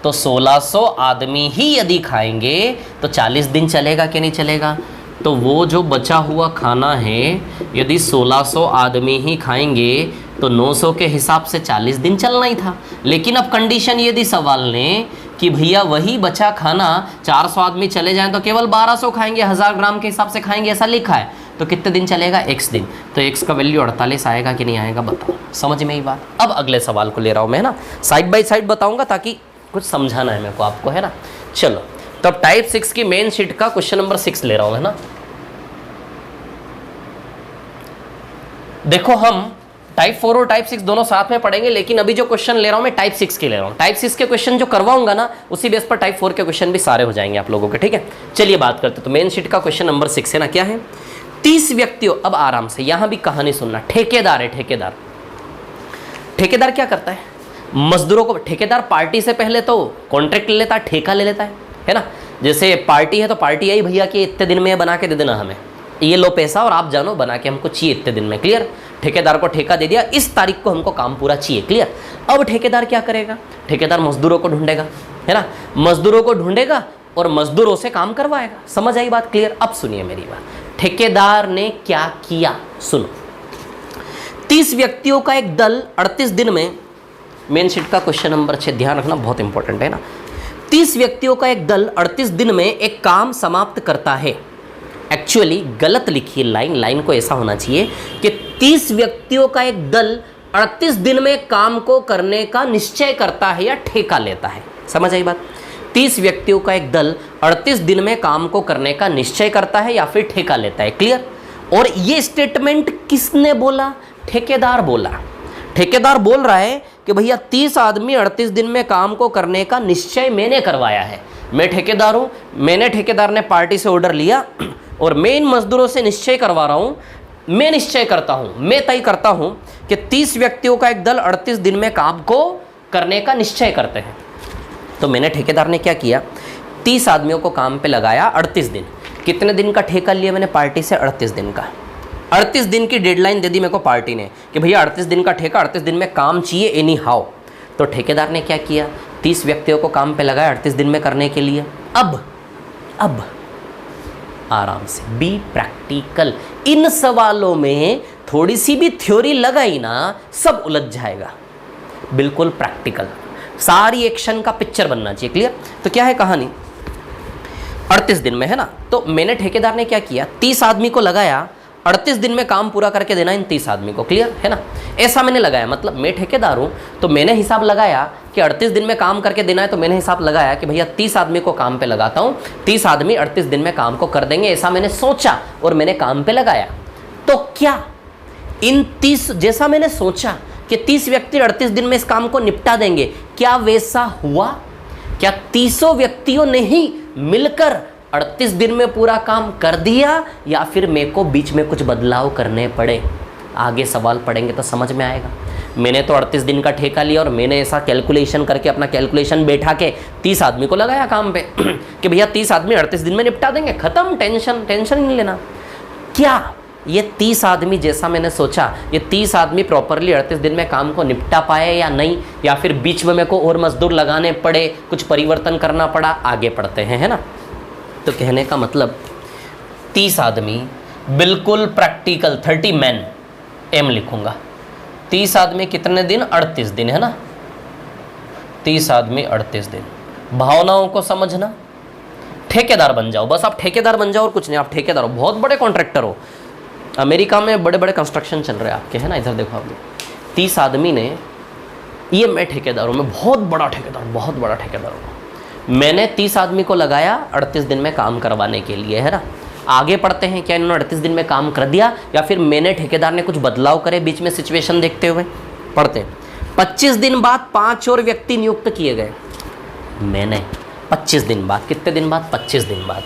तो 1600 आदमी ही यदि खाएंगे तो 40 दिन चलेगा कि नहीं चलेगा। तो वो जो बचा हुआ खाना है यदि 1600 आदमी ही खाएंगे तो 900 के हिसाब से 40 दिन चलना ही था। लेकिन अब कंडीशन ये दी सवाल ने कि भैया वही बचा खाना 400 आदमी चले जाएं तो केवल 1200 खाएंगे, 1000 ग्राम के हिसाब से खाएंगे, ऐसा लिखा है। तो कितने दिन चलेगा? x दिन। तो x का वैल्यू 48 आएगा कि नहीं आएगा, बताओ। समझ में ही बात। अब अगले सवाल को ले रहा हूँ मैं, ना, साइड बाय साइड बताऊंगा ताकि कुछ समझाना है मेरे को आपको, है ना। चलो, तो अब टाइप 6 की मेन शीट का क्वेश्चन नंबर 6 ले रहा हूँ, है ना। देखो, हम टाइप 4 और टाइप 6 दोनों साथ में पढ़ेंगे, लेकिन अभी जो क्वेश्चन ले रहा हूं मैं टाइप 6 के ले रहा हूं। टाइप 6 के क्वेश्चन जो करवाऊंगा ना, उसी बेस पर टाइप 4 के क्वेश्चन भी सारे हो जाएंगे आप लोगों के, ठीक है। चलिए बात करते। तो मेन शीट का क्वेश्चन नंबर 6 है ना, क्या है? 30 व्यक्तियों, अब आराम से यहां भी कहानी सुनना। ठेकेदार है, ठेकेदार। ठेकेदार क्या करता है? मजदूरों को, ठेकेदार पार्टी से पहले तो कॉन्ट्रैक्ट ले लेता है, ठेका ले लेता है ना। जैसे पार्टी है तो पार्टी यही, भैया कि इतने दिन में बना के दे देना हमें, ये लो पैसा और आप जानो बना के हमको चाहिए इतने दिन में, क्लियर। ठेकेदार को ठेका दे दिया, इस तारीख को हमको काम पूरा चाहिए, क्लियर। अब ठेकेदार क्या करेगा? ठेकेदार मजदूरों को ढूंढेगा, है ना, मजदूरों को ढूंढेगा और मजदूरों से काम करवाएगा। समझ आई बात, क्लियर। अब सुनिए मेरी बात। ठेकेदार ने क्या किया, सुनो। 30 व्यक्तियों का एक दल 38 दिन में, मेन शीट का क्वेश्चन नंबर 6, ध्यान रखना, बहुत इंपॉर्टेंट है ना। 30 व्यक्तियों का एक दल 38 दिन में एक काम समाप्त करता है। एक्चुअली गलत लिखी लाइन को ऐसा होना चाहिए कि 30 व्यक्तियों का एक दल 38 दिन में काम को करने का निश्चय करता है या ठेका लेता है। समझ आई बात? 30 व्यक्तियों का एक दल 38 दिन में काम को करने का निश्चय करता है या फिर ठेका लेता है, क्लियर। और ये स्टेटमेंट किसने बोला? ठेकेदार बोला। ठेकेदार बोल रहा है कि भैया 30 आदमी 38 दिन में काम को करने का निश्चय मैंने करवाया है। मैं ठेकेदार हूँ, ठेकेदार ने पार्टी से ऑर्डर लिया और मैं इन मजदूरों से निश्चय करवा रहा हूँ। मैं निश्चय करता हूँ, मैं तय करता हूँ कि 30 व्यक्तियों का एक दल 38 दिन में काम को करने का निश्चय करते हैं। तो मैंने, ठेकेदार ने क्या किया? 30 आदमियों को काम पे लगाया 38 दिन। कितने दिन का ठेका लिया मैंने पार्टी से? 38 दिन का। 38 दिन की डेडलाइन दे दी मेरे को पार्टी ने कि भैया 38 दिन का ठेका, 38 दिन में काम चाहिए एनी हाउ। तो ठेकेदार ने क्या किया? 30 व्यक्तियों को काम पे लगाया 38 दिन में करने के लिए। अब आराम से बी प्रैक्टिकल। इन सवालों में थोड़ी सी भी थ्योरी लगाई ना, सब उलझ जाएगा। बिल्कुल प्रैक्टिकल, सारी एक्शन का पिक्चर बनना चाहिए, क्लियर। तो क्या है कहानी? 38 दिन में, है ना। तो मैंने, ठेकेदार ने क्या किया? 30 आदमी को लगाया, 38 दिन में काम पूरा करके देना इन 30 आदमी को, क्लियर है ना। ऐसा मैंने लगाया, मतलब मैं ठेकेदार हूँ तो मैंने हिसाब लगाया कि 38 दिन में काम करके देना है। तो मैंने हिसाब लगाया कि भैया 30 आदमी को काम पे लगाता हूँ, 30 आदमी 38 दिन में काम को कर देंगे, ऐसा मैंने सोचा और मैंने काम पे लगाया। तो क्या इन 30, जैसा मैंने सोचा कि 30 व्यक्ति 38 दिन में इस काम को निपटा देंगे, क्या वैसा हुआ? क्या 30 व्यक्तियों ने ही मिलकर 38 दिन में पूरा काम कर दिया या फिर मेरे को बीच में कुछ बदलाव करने पड़े? आगे सवाल पढ़ेंगे तो समझ में आएगा। मैंने तो 38 दिन का ठेका लिया और मैंने ऐसा कैलकुलेशन करके, अपना कैलकुलेशन बैठा के 30 आदमी को लगाया काम पे कि भैया 30 आदमी 38 दिन में निपटा देंगे, खत्म, टेंशन ही नहीं लेना। क्या ये 30 आदमी, जैसा मैंने सोचा, ये 30 आदमी प्रॉपरली 38 दिन में काम को निपटा पाए या नहीं, या फिर बीच में मेरे को और मजदूर लगाने पड़े, कुछ परिवर्तन करना पड़ा? आगे पढ़ते हैं, है ना। तो कहने का मतलब 30 आदमी, बिल्कुल प्रैक्टिकल, 30 मैन, एम लिखूंगा। 30 आदमी कितने दिन? 38 दिन, है ना। 30 आदमी 38 दिन। भावनाओं को समझना, ठेकेदार बन जाओ, बस आप ठेकेदार बन जाओ और कुछ नहीं। आप ठेकेदार हो, बहुत बड़े कॉन्ट्रैक्टर हो, अमेरिका में बड़े बड़े कंस्ट्रक्शन चल रहे हैं आपके, है ना। इधर देखो आप, 30 आदमी ने, ये मैं ठेकेदार हूँ, मैं बहुत बड़ा ठेकेदार हूँ। मैंने 30 आदमी को लगाया 38 दिन में काम करवाने के लिए, है ना। आगे पढ़ते हैं, क्या इन्होंने 38 दिन में काम कर दिया या फिर मैंने ठेकेदार ने कुछ बदलाव करे बीच में सिचुएशन देखते हुए। पढ़ते हैं। 25 दिन बाद 5 और व्यक्ति नियुक्त किए गए। मैंने 25 दिन बाद, कितने दिन बाद? 25 दिन बाद।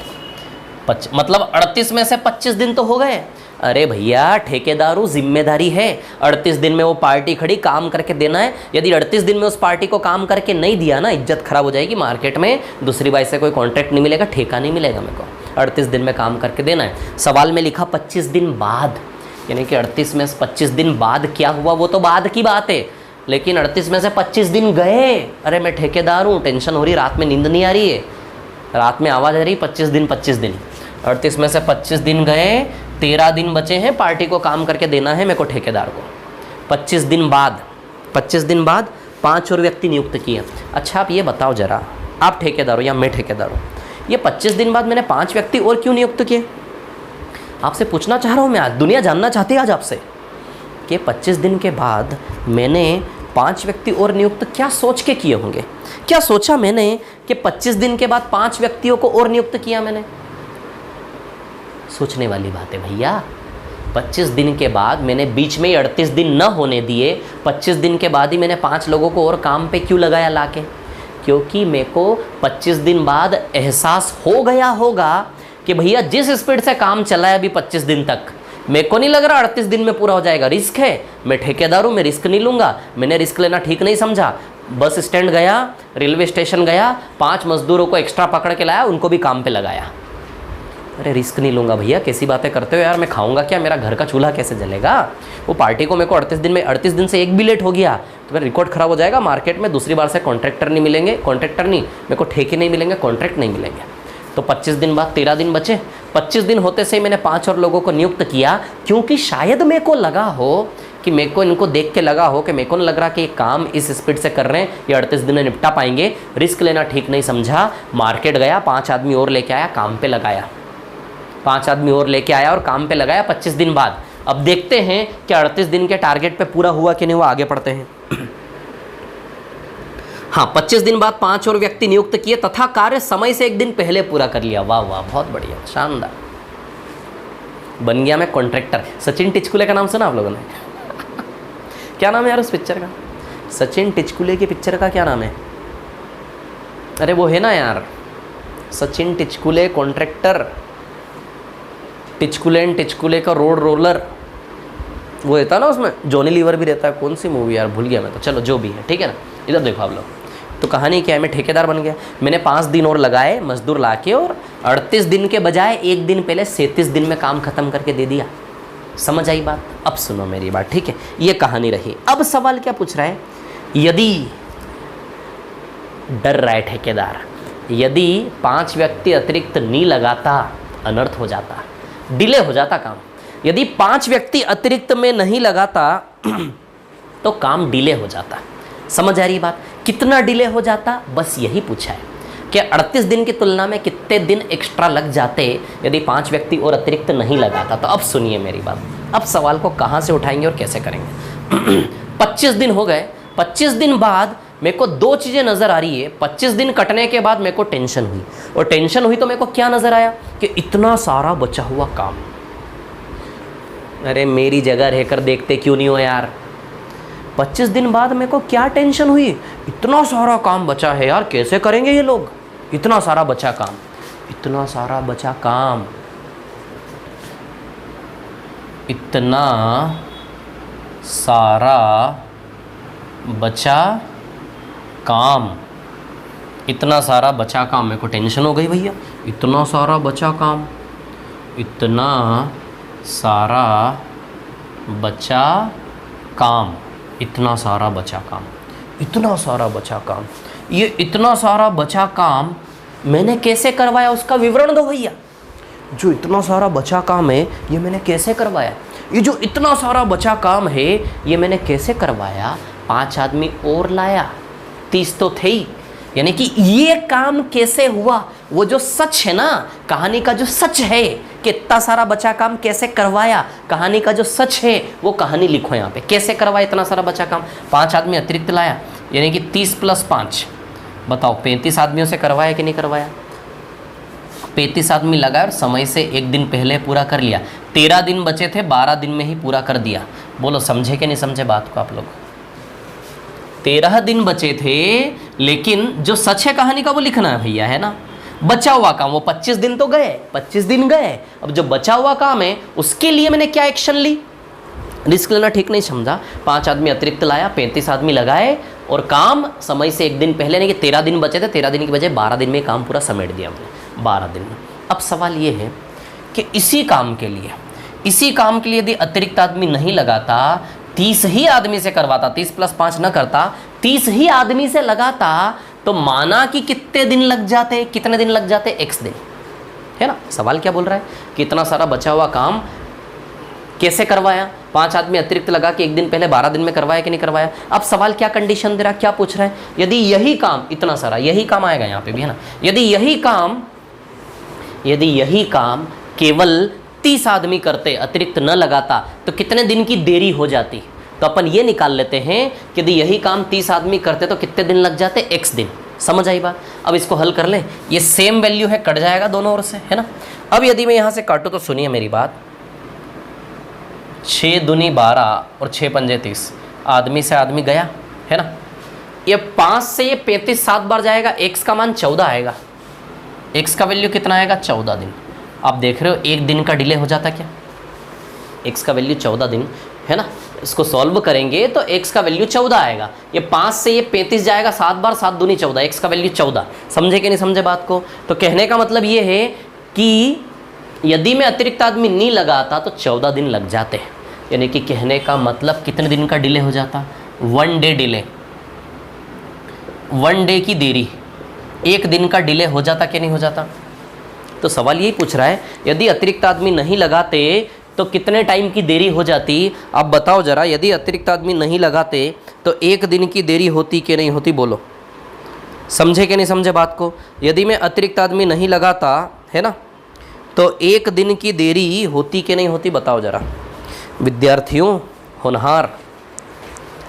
मतलब 38 में से 25 दिन तो हो गए। अरे भैया ठेकेदारों जिम्मेदारी है, 38 दिन में वो पार्टी खड़ी, काम करके देना है। यदि 38 दिन में उस पार्टी को काम करके नहीं दिया ना, इज्जत खराब हो जाएगी मार्केट में, दूसरी बार से कोई कॉन्ट्रैक्ट नहीं मिलेगा, ठेका नहीं मिलेगा मेरे को। 38 दिन में काम करके देना है। सवाल में लिखा 25 दिन बाद, यानी कि 38 में से 25 दिन बाद क्या हुआ वो तो बाद की बात है, लेकिन 38 में से 25 दिन गए। अरे मैं ठेकेदार हूँ, टेंशन हो रही, रात में नींद नहीं आ रही है, रात में आवाज़ आ रही, 25 दिन 38 में से 25 दिन गए, 13 दिन बचे हैं, पार्टी को काम करके देना है मेरे को ठेकेदार को। 25 दिन बाद 5 और व्यक्ति नियुक्त किए। अच्छा आप ये बताओ जरा, आप ठेकेदार हो या मैं ठेकेदार हूँ, ये 25 दिन बाद मैंने 5 व्यक्ति और क्यों नियुक्त किए? आपसे पूछना चाह रहा हूँ मैं, आज दुनिया जानना चाहती है आज आपसे कि 25 दिन के बाद मैंने 5 व्यक्ति और नियुक्त क्या सोच के किए होंगे? क्या सोचा मैंने कि 25 दिन के बाद 5 व्यक्तियों को और नियुक्त किया मैंने? सोचने वाली बात है भैया। 25 दिन के बाद मैंने बीच में ही 38 दिन न होने दिए, 25 दिन के बाद ही मैंने 5 लोगों को और काम पे क्यों लगाया लाके? क्योंकि मेरे को 25 दिन बाद एहसास हो गया होगा कि भैया जिस स्पीड से काम चला है अभी 25 दिन तक, मेरे को नहीं लग रहा 38 दिन में पूरा हो जाएगा। रिस्क है, मैं ठेकेदार हूँ, मैं रिस्क नहीं लूँगा। मैंने रिस्क लेना ठीक नहीं समझा। बस स्टैंड गया, रेलवे स्टेशन गया, 5 मजदूरों को एक्स्ट्रा पकड़ के लाया, उनको भी काम पे लगाया। अरे रिस्क नहीं लूँगा भैया, कैसी बातें करते हो यार, मैं खाऊंगा क्या, मेरा घर का चूल्हा कैसे जलेगा? वो पार्टी को मेरे को 38 दिन से एक भी लेट हो गया तो मेरा रिकॉर्ड खराब हो जाएगा मार्केट में, दूसरी बार से कॉन्ट्रैक्टर नहीं मिलेंगे, कॉन्ट्रैक्टर नहीं, मेरे को ठेके नहीं मिलेंगे, कॉन्ट्रैक्ट नहीं मिलेंगे। तो 25 दिन बाद 13 दिन बचे। 25 दिन होते से ही मैंने 5 और लोगों को नियुक्त किया, क्योंकि शायद मेरे को लगा हो कि मेरे को इनको देख के लगा हो कि मेरे को नहीं लग रहा कि ये काम इस स्पीड से कर रहे हैं, ये 38 दिन में निपटा पाएंगे। रिस्क लेना ठीक नहीं समझा, मार्केट गया, 5 आदमी और लेके आया, काम पे लगाया। 5 आदमी और लेके आया और काम पे लगाया 25 दिन बाद। अब देखते हैं कि 38 दिन के टारगेट पे पूरा हुआ कि नहीं हुआ, आगे पढ़ते हैं। हाँ, 25 दिन बाद 5 और व्यक्ति नियुक्त किए तथा कार्य समय से 1 दिन पहले पूरा कर लिया। वाह वाह, बहुत बढ़िया, शानदार, बन गया मैं कॉन्ट्रैक्टर। सचिन टिचकुले का नाम सुना आप लोगों ने? क्या नाम है यार उस पिक्चर का? सचिन टिचकुले की पिक्चर का क्या नाम है? अरे वो है ना यार, सचिन टिचकुले कॉन्ट्रैक्टर, टिचकुले का रोड रोलर, वो रहता ना उसमें, जॉनी लीवर भी रहता है। कौन सी मूवी यार, भूल गया मैं तो, चलो जो भी है, ठीक है ना। इधर देखो आप लोग, तो कहानी क्या है, मैं ठेकेदार बन गया, मैंने 5 दिन और लगाए मजदूर लाके, और 38 दिन के बजाय 1 दिन पहले 37 दिन में काम खत्म करके दे दिया। समझ आई बात? अब सुनो मेरी बात, ठीक है, ये कहानी रही। अब सवाल क्या पूछ रहा है, यदि डर रहा है ठेकेदार, यदि 5 व्यक्ति अतिरिक्त नहीं लगाता अनर्थ हो जाता, डिले हो जाता काम। यदि 5 व्यक्ति अतिरिक्त में नहीं लगाता तो काम डिले हो जाता। समझ आ रही बात? कितना डिले हो जाता, बस यही पूछा है कि 38 दिन की तुलना में कितने दिन एक्स्ट्रा लग जाते यदि 5 व्यक्ति और अतिरिक्त नहीं लगाता। तो अब सुनिए मेरी बात, अब सवाल को कहाँ से उठाएंगे और कैसे करेंगे। 25 दिन हो गए, 25 दिन बाद मेरे को 2 चीज़ें नज़र आ रही है। 25 दिन कटने के बाद मेरे को टेंशन हुई, और टेंशन हुई तो मेरे को क्या नज़र आया कि इतना सारा बचा हुआ काम। अरे मेरी जगह रहकर देखते क्यों नहीं हो यार। 25 दिन बाद मेरे को क्या टेंशन हुई, इतना सारा काम बचा है यार, कैसे करेंगे ये लोग, इतना सारा बचा काम, इतना सारा बचा काम, इतना सारा बचा काम, इतना सारा बचा काम। मेरे को टेंशन हो गई भैया, इतना सारा बचा काम, इतना सारा बचा काम, इतना सारा बचा काम, इतना सारा बचा काम। ये इतना सारा बचा काम मैंने कैसे करवाया, उसका विवरण दो भैया। जो इतना सारा बचा काम है ये मैंने कैसे करवाया, ये जो इतना सारा बचा काम है ये मैंने कैसे करवाया। 5 आदमी और लाया, 30 तो थे ही, यानी कि ये काम कैसे हुआ, वो जो सच है ना, कहानी का जो सच है कि इतना सारा बचा काम कैसे करवाया, कहानी का जो सच है वो कहानी लिखो यहाँ पे, कैसे करवाया इतना सारा बचा काम। 5 आदमी अतिरिक्त लाया, यानी कि 30 + 5, बताओ 35 आदमियों से करवाया कि नहीं करवाया। 35 आदमी लगाए और समय से एक दिन पहले पूरा कर लिया। 13 दिन बचे थे, 12 दिन में ही पूरा कर दिया। बोलो समझे कि नहीं समझे बात को आप लोग? 13 दिन बचे थे, लेकिन जो सच है कहानी का वो लिखना है भैया, है ना। बचा हुआ काम, वो 25 दिन तो गए, 25 दिन गए, अब जो बचा हुआ काम है उसके लिए मैंने क्या एक्शन ली? रिस्क लेना ठीक नहीं समझा। 5 आदमी अतिरिक्त लाया, 35 आदमी लगाए और काम समय से एक दिन पहले, नहीं कि 13 दिन बचे थे, 13 दिन की बजाय 12 दिन में काम पूरा समेट दिया हमने, 12 दिन में। अब सवाल ये है कि इसी काम के लिए यदि अतिरिक्त आदमी नहीं लगाता, 30 ही आदमी से करवाता, 30 + 5 न करता, 30 ही आदमी से लगाता, तो माना कि कितने दिन लग जाते? कितने दिन लग जाते? x दिन, है ना। सवाल क्या बोल रहा है कि इतना सारा बचा हुआ काम कैसे करवाया? 5 आदमी अतिरिक्त लगा के एक दिन पहले 12 दिन में करवाया कि नहीं करवाया? अब सवाल क्या कंडीशन दे रहा है, क्या पूछ रहा है? यदि यही काम, इतना सारा यही काम आएगा यहाँ पे भी, है ना। यदि यही काम केवल 30 आदमी करते, अतिरिक्त न लगाता, तो कितने दिन की देरी हो जाती? तो अपन ये निकाल लेते हैं कि यदि यही काम 30 आदमी करते तो कितने दिन लग जाते? x दिन। समझ आई बात? अब इसको हल कर ले, ये सेम वैल्यू है, कट जाएगा दोनों ओर से, है ना। अब यदि मैं यहाँ से काटूँ तो सुनिए मेरी बात, 6 दूनी 12 और 6 पंजे 30, आदमी से आदमी गया, है ना। ये 5 से ये 35 7 बार जाएगा, x का मान 14 आएगा। x का वैल्यू कितना आएगा? 14 दिन। आप देख रहे हो एक दिन का डिले हो जाता क्या? x का वैल्यू 14 दिन, है ना। इसको सॉल्व करेंगे तो x का वैल्यू 14 आएगा। ये 5 से ये 35 जाएगा, 7 बार 7 दूनी 14, x का वैल्यू 14। समझे कि नहीं समझे बात को? तो कहने का मतलब ये है कि यदि मैं अतिरिक्त आदमी नहीं लगाता तो 14 दिन लग जाते, यानी कि कहने का मतलब कितने दिन का डिले हो जाता? 1 डे डिले, 1 डे की देरी, 1 दिन का डिले हो जाता कि नहीं हो जाता? तो सवाल यही पूछ रहा है, यदि अतिरिक्त आदमी नहीं लगाते तो कितने टाइम की देरी हो जाती? आप बताओ जरा, यदि अतिरिक्त आदमी नहीं लगाते तो 1 दिन की देरी होती कि नहीं होती? बोलो समझे कि नहीं समझे बात को? यदि मैं अतिरिक्त आदमी नहीं लगाता, है ना, तो 1 दिन की देरी होती कि नहीं होती? बताओ जरा विद्यार्थियों, होनहार,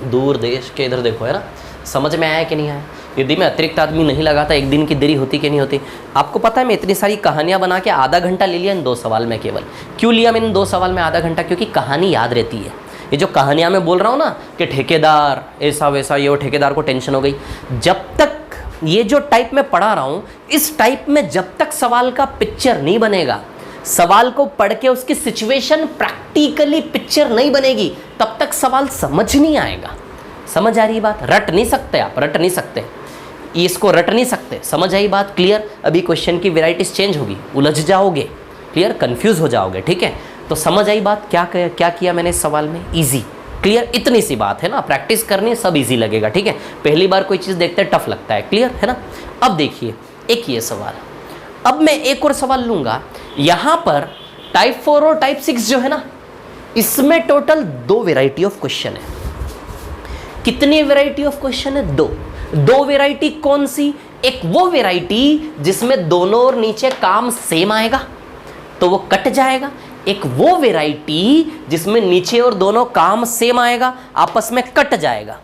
दूर देश के इधर देखो, है ना। समझ में आया कि नहीं आया? यदि मैं अतिरिक्त आदमी नहीं लगाता 1 दिन की देरी होती कि नहीं होती? आपको पता है मैं इतनी सारी कहानियां बना के आधा घंटा ले लिया इन 2 सवाल में केवल। क्यों लिया मैंने 2 सवाल में आधा घंटा? क्योंकि कहानी याद रहती है। ये जो कहानियां मैं बोल रहा हूँ ना कि ठेकेदार ऐसा वैसा, ये वो, ठेकेदार को टेंशन हो गई, जब तक ये जो टाइप में पढ़ा रहा हूँ, इस टाइप में जब तक सवाल का पिक्चर नहीं बनेगा, सवाल को पढ़ के उसकी सिचुएशन प्रैक्टिकली पिक्चर नहीं बनेगी, तब तक सवाल समझ नहीं आएगा। समझ आ रही बात? रट नहीं सकते आप, रट नहीं सकते, इसको रट नहीं सकते। समझ आई बात? क्लियर? अभी क्वेश्चन की वेराइटीज चेंज होगी, उलझ जाओगे, क्लियर, कंफ्यूज हो जाओगे, ठीक है। तो समझ आई बात? क्या किया मैंने इस सवाल में? इजी, क्लियर, इतनी सी बात है ना। प्रैक्टिस करनी है, सब इजी लगेगा, ठीक है। पहली बार कोई चीज़ देखते हैं टफ लगता है, क्लियर है ना। अब देखिए एक ये सवाल, अब मैं एक और सवाल लूँगा। यहाँ पर टाइप 4 और टाइप 6 जो है ना, इसमें टोटल 2 वेराइटी ऑफ क्वेश्चन है। कितनी वेराइटी ऑफ क्वेश्चन है? 2 वेराइटी कौन सी? एक वो वेराइटी जिसमें दोनों और नीचे काम सेम आएगा तो वो कट जाएगा। एक वो वेराइटी जिसमें नीचे और दोनों काम सेम आएगा, आपस में कट जाएगा।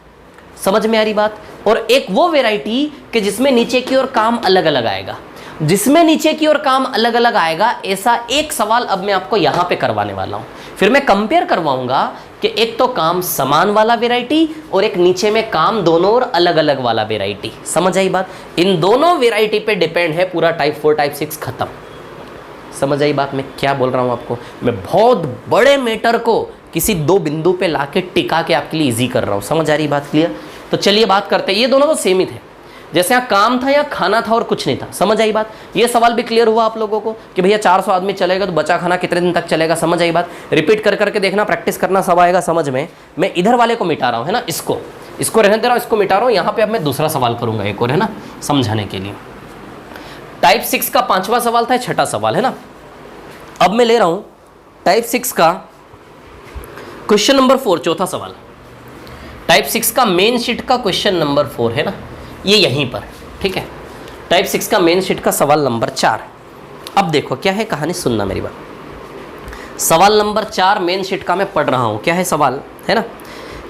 समझ में आ रही बात? और एक वो वेराइटी कि जिसमें नीचे की ओर काम अलग अलग आएगा। जिसमें नीचे की ओर काम अलग अलग आएगा, ऐसा एक सवाल अब मैं आपको यहां पे करवाने वाला हूं। फिर मैं कंपेयर करवाऊंगा कि एक तो काम समान वाला वेराइटी और एक नीचे में काम दोनों और अलग अलग वाला वेराइटी। समझ आई बात? इन दोनों वेराइटी पे डिपेंड है पूरा टाइप 4 टाइप 6 खत्म। समझ आई बात? मैं क्या बोल रहा हूं आपको? मैं बहुत बड़े मैटर को किसी 2 बिंदु पे लाके टिका के आपके लिए इजी कर रहा हूं। समझ आ रही बात? क्लियर? तो चलिए बात करते हैं। ये दोनों तो सेम ही थे, जैसे यहाँ काम था या खाना था और कुछ नहीं था। समझ आई बात? ये सवाल भी क्लियर हुआ आप लोगों को कि भैया 400 आदमी चलेगा तो बचा खाना कितने दिन तक चलेगा। समझ आई बात? रिपीट कर करके देखना, प्रैक्टिस करना, सब आएगा समझ में। मैं इधर वाले को मिटा रहा हूँ, है ना, इसको रहने दे रहा हूँ, इसको मिटा रहा हूँ। यहाँ पे अब मैं दूसरा सवाल करूँगा एक और, है ना, समझाने के लिए। टाइप 6 का 5वां सवाल था, 6ठा सवाल, है ना। अब मैं ले रहा हूँ टाइप 6 का क्वेश्चन नंबर 4, चौथा सवाल। टाइप 6 का मेन शीट का क्वेश्चन नंबर 4 है ना, ये यहीं पर, ठीक है। टाइप 6 का मेन शीट का सवाल नंबर 4। अब देखो क्या है कहानी, सुनना मेरी बात। सवाल नंबर 4 मेन शीट का मैं पढ़ रहा हूँ। क्या है सवाल, है ना।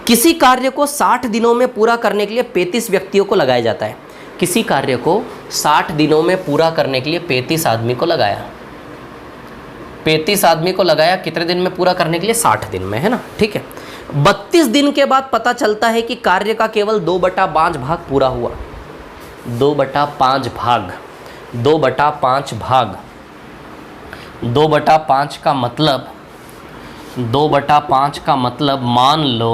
किसी कार्य को 60 दिनों में पूरा करने के लिए 35 व्यक्तियों को लगाया जाता है। किसी कार्य को 60 दिनों में पूरा करने के लिए 35 आदमी को लगाया। 35 आदमी को लगाया कितने दिन में पूरा करने के लिए? 60 दिन में, है ना, ठीक है। 32 दिन के बाद पता चलता है कि कार्य का केवल 2/5 भाग पूरा हुआ। 2/5 भाग, 2/5 भाग, 2/5 का मतलब, 2/5 का मतलब मान लो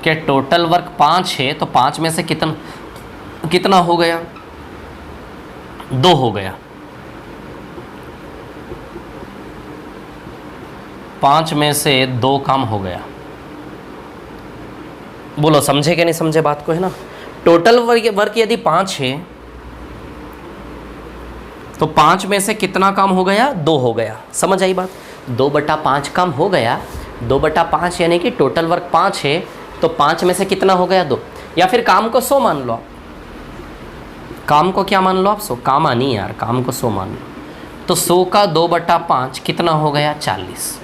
कि टोटल वर्क 5 है, तो 5 में से कितना हो गया? 2 हो गया। 5 में से 2 काम हो गया। बोलो समझे कि नहीं समझे बात को, है ना। टोटल वर्क यदि 5 है तो 5 में से कितना काम हो गया? 2 हो गया। समझ आई बात? 2/5 काम हो गया। 2/5 यानी कि टोटल वर्क 5 है, तो 5 में से कितना हो गया? 2। या फिर काम को 100 मान लो आप। काम को क्या मान लो आप? 100। काम आनी यार, काम को 100 मान लो। तो 100 का 2/5 कितना हो गया? 40।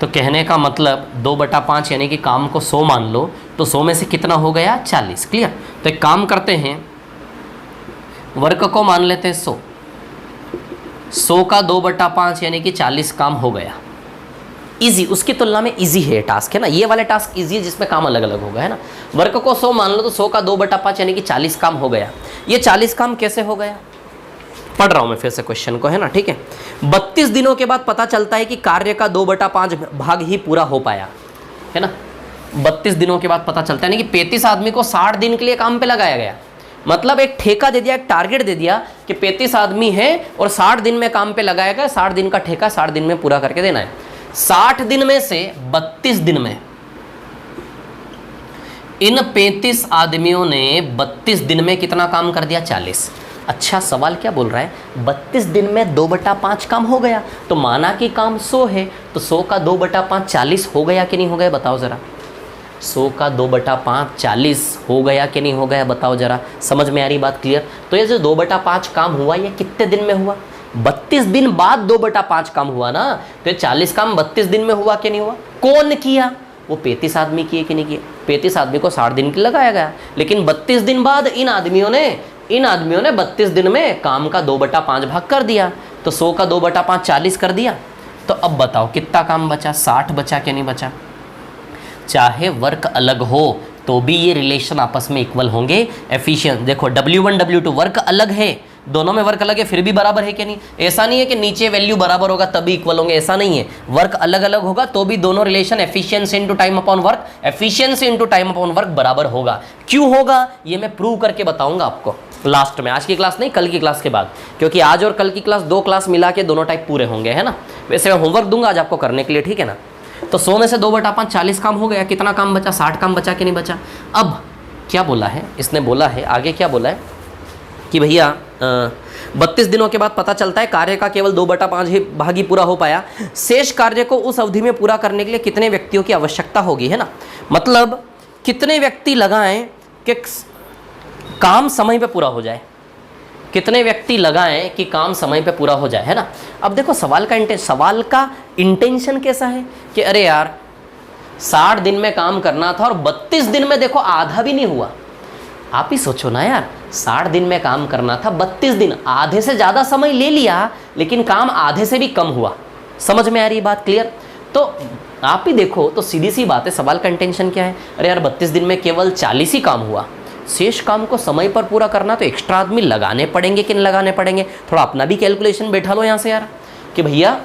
तो कहने का मतलब 2/5 यानी कि काम को 100 मान लो, तो 100 में से कितना हो गया? 40। क्लियर? तो एक काम करते हैं, वर्क को मान लेते हैं 100। 100 का 2/5 यानी कि 40 काम हो गया। इजी, उसकी तुलना में इजी है टास्क, है ना। ये वाले टास्क इजी है जिसमें काम अलग अलग होगा, है ना। वर्क को 100 मान लो, तो 100 का 2/5 यानी कि 40 काम हो गया। ये 40 काम कैसे हो गया? पढ़ रहा हूं मैं फिर से क्वेश्चन को, है ना, ठीक है। 32 दिनों के बाद पता चलता है कि कार्य का 2/5 भाग ही पूरा हो पाया, है ना। 32 दिनों के बाद पता चलता है, यानी कि 35 आदमी को 60 दिन के लिए काम पे लगाया गया। मतलब एक ठेका दे दिया, एक टारगेट दे दिया कि 35 आदमी है और 60 दिन में काम पे लगाया गया। 60 दिन का ठेका 60 दिन में पूरा करके देना है। 60 दिन में से 32 दिन में इन 35 आदमियों ने 32 दिन में कितना काम कर दिया? 40। अच्छा, सवाल क्या बोल रहा है? 32 दिन में 2/5 काम हो गया, तो माना कि काम 100 है, तो 100 का 2/5 40 हो गया कि नहीं हो गया? बताओ ज़रा। 100 का 2/5 40 हो गया कि नहीं हो गया? बताओ ज़रा। समझ में आ रही बात? क्लियर? तो ये जो 2/5 काम हुआ, ये कितने दिन में हुआ? 32 दिन बाद 2/5 काम हुआ ना, तो ये 40 काम 32 दिन में हुआ कि नहीं हुआ? कौन किया? वो 35 आदमी किए कि नहीं किए? 35 आदमी को 60 दिन के लगाया गया, लेकिन 32 दिन बाद इन आदमियों ने 32 दिन में काम का 2/5 भाग कर दिया। तो 100 का 2/5 40 कर दिया। तो अब बताओ कितना काम बचा? 60 बचा कि नहीं बचा? चाहे वर्क अलग हो तो भी ये रिलेशन आपस में इक्वल होंगे। एफिशिएंट देखो, W1 W2 वर्क अलग है, दोनों में वर्क अलग है, फिर भी बराबर है कि नहीं? ऐसा नहीं है कि नीचे वैल्यू बराबर होगा तभी इक्वल होंगे, ऐसा नहीं है। वर्क अलग अलग होगा तो भी दोनों relation efficiency into time upon work, efficiency into time upon work बराबर होगा। क्यों होगा ये मैं प्रूव करके बताऊंगा आपको लास्ट में। आज की क्लास नहीं, कल की क्लास के बाद, क्योंकि आज और कल की क्लास 2 क्लास मिला के दोनों टाइप पूरे होंगे, है ना। वैसे मैं होमवर्क दूंगा आज आपको करने के लिए, ठीक है ना। तो 100 में से 2/5 40 काम हो गया। कितना काम बचा? 60 काम बचा कि नहीं बचा? अब क्या बोला है इसने? बोला है आगे, क्या बोला है कि भैया 32 दिनों के बाद पता चलता है कार्य का केवल 2/5 ही भाग ही पूरा हो पाया। शेष कार्य को उस अवधि में पूरा करने के लिए कितने व्यक्तियों की आवश्यकता होगी, है ना। मतलब कितने व्यक्ति लगाएं कि काम समय पे पूरा हो जाए, कितने व्यक्ति लगाएं कि काम समय पे पूरा हो जाए, है ना। अब देखो सवाल का इंटेंशन कैसा है कि अरे यार 60 दिन में काम करना था और 32 दिन में देखो आधा भी नहीं हुआ। आप ही सोचो ना यार, 60 दिन में काम करना था, 32 दिन, आधे से ज़्यादा समय ले लिया लेकिन काम आधे से भी कम हुआ। समझ में आ रही बात? क्लियर? तो आप ही देखो, तो सीधी सी बात है, सवाल का इंटेंशन क्या है? अरे यार 32 दिन में केवल 40 ही काम हुआ, शेष काम को समय पर पूरा करना तो एक्स्ट्रा आदमी लगाने पड़ेंगे कि नहीं लगाने पड़ेंगे? थोड़ा अपना भी कैलकुलेशन बैठा लो यहाँ से यार, कि भैया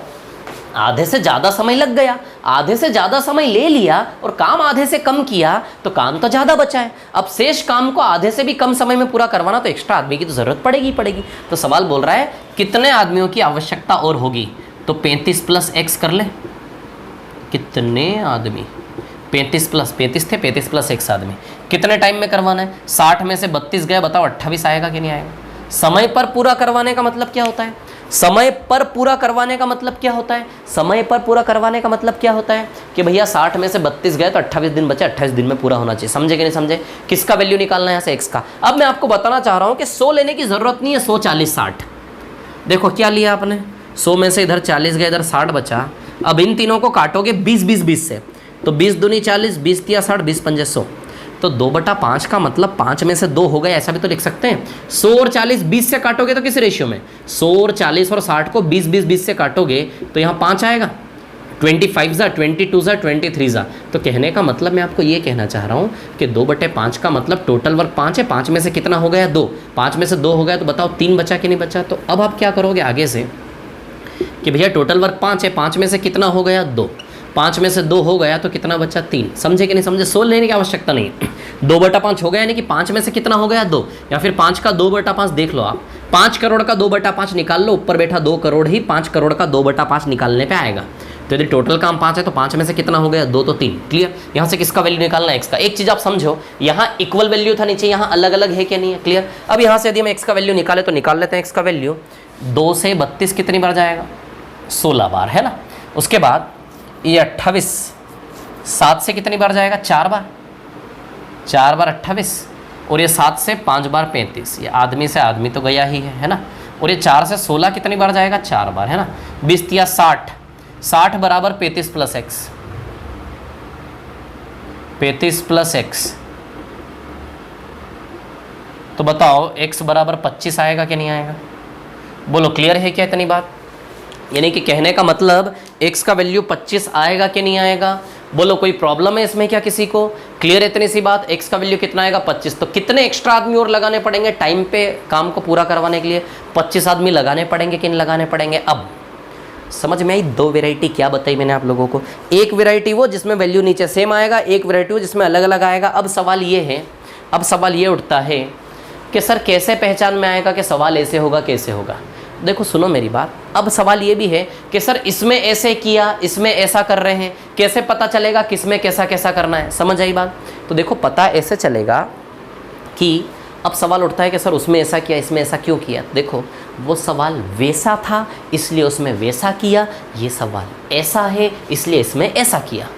आधे से ज़्यादा समय लग गया, आधे से ज़्यादा समय ले लिया और काम आधे से कम किया तो काम तो ज़्यादा बचा है। अब शेष काम को आधे से भी कम समय में पूरा करवाना तो एक्स्ट्रा आदमी की तो ज़रूरत पड़ेगी पड़ेगी। तो सवाल बोल रहा है कितने आदमियों की आवश्यकता और होगी? तो 35 + x कर ले। कितने आदमी? 35 थे, 35 + x आदमी। कितने टाइम में करवाना है? 60 में से 32 गए, बताओ 28 आएगा कि नहीं आएगा? समय पर पूरा करवाने का मतलब क्या होता है? समय पर पूरा करवाने का मतलब क्या होता है? समय पर पूरा करवाने का मतलब क्या होता है कि भैया 60 में से 32 गए तो 28 दिन बचे, 28 दिन में पूरा होना चाहिए। समझे कि नहीं समझे? किसका वैल्यू निकालना है यहाँ से? x का। अब मैं आपको बताना चाह रहा हूँ कि 100 लेने की ज़रूरत नहीं है, 100 40 60। देखो क्या लिया आपने, 100 में से इधर 40 गए, इधर 60 बचा। अब इन तीनों को काटोगे 20 20 20 से, तो 20 दूनी 40, 20 तिया 60, 20 पंजे 100। तो 2/5 का मतलब 5 में से 2 हो गए, ऐसा भी तो लिख सकते हैं। 100 और 40 20 से काटोगे तो किस रेशियो में, 100 और 40 और 60 को 20 से काटोगे तो यहाँ 5 आएगा, 25 जा 22 जा 23 जा। तो कहने का मतलब मैं आपको ये कहना चाह रहा हूँ कि 2/5 का मतलब टोटल वर्क 5 है, 5 में से कितना हो गया 2, 5 में से 2 हो गया तो बताओ 3 बचा कि नहीं बचा। तो अब आप क्या करोगे आगे से कि भैया टोटल वर्क 5 है, 5 में से कितना हो गया 2, 5 में से 2 हो गया तो कितना बचा 3। समझे कि नहीं समझे, सोल लेने की आवश्यकता नहीं है। 2/5 हो गया यानी कि 5 में से कितना हो गया 2, या फिर 5 का 2/5 देख लो आप, 5 करोड़ का 2/5 निकाल लो, ऊपर बैठा 2 करोड़ ही 5 करोड़ का 2/5 निकालने पे आएगा। तो यदि टोटल काम 5 है तो 5 में से कितना हो गया 2 तो 3। क्लियर, यहाँ से किसका वैल्यू निकालना है, एक्स का। एक चीज़ आप समझो, यहाँ इक्वल वैल्यू था नीचे, यहाँ अलग अलग है कि नहीं है। क्लियर, अब यहाँ से यदि हम एक्स का वैल्यू निकाले तो निकाल लेते हैं। एक्स का वैल्यू 2 से 32 कितनी बार जाएगा, 16 बार है ना। उसके बाद ये 28 7 से कितनी बार जाएगा, 4 बार, 4 बार 28, और ये 7 से 5 बार 35, ये आदमी से आदमी तो गया ही है ना। और ये 4 से 16 कितनी बार जाएगा, 4 बार है ना। 20 या 60, 60 बराबर 35 प्लस एक्स, 35 प्लस एक्स। तो बताओ x बराबर 25 आएगा कि नहीं आएगा, बोलो। क्लियर है क्या इतनी बात, यानी कि कहने का मतलब x का वैल्यू 25 आएगा कि नहीं आएगा, बोलो। कोई प्रॉब्लम है इसमें क्या किसी को, क्लियर है इतनी सी बात। x का वैल्यू कितना आएगा 25, तो कितने एक्स्ट्रा आदमी और लगाने पड़ेंगे टाइम पे काम को पूरा करवाने के लिए, 25 आदमी लगाने पड़ेंगे कि नहीं लगाने पड़ेंगे। अब समझ में आई, 2 वैरायटी क्या बताई मैंने आप लोगों को, एक वैरायटी वो जिसमें वैल्यू नीचे सेम आएगा, एक वैरायटी वो जिसमें अलग अलग आएगा। अब सवाल ये है, अब सवाल ये उठता है कि सर कैसे पहचान में आएगा कि सवाल ऐसे होगा कैसे होगा। देखो सुनो मेरी बात, अब सवाल ये भी है कि सर इसमें ऐसे किया, इसमें ऐसा कर रहे हैं, कैसे पता चलेगा किसमें कैसा कैसा करना है। समझ आई बात, तो देखो पता ऐसे चलेगा कि अब सवाल उठता है कि सर उसमें ऐसा किया इसमें ऐसा क्यों किया। देखो वो सवाल वैसा था इसलिए उसमें वैसा किया, ये सवाल ऐसा है इसलिए इसमें ऐसा किया।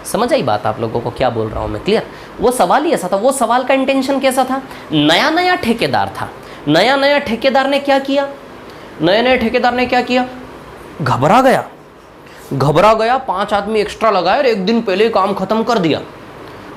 समझ आई बात आप लोगों को क्या बोल रहा हूँ मैं, क्लियर। वो सवाल ही ऐसा था, वो सवाल का इंटेंशन कैसा था, नया नया ठेकेदार था, नया नया ठेकेदार ने क्या किया, नए नए ठेकेदार ने क्या किया, घबरा गया, 5 आदमी एक्स्ट्रा लगाए और एक दिन पहले काम खत्म कर दिया।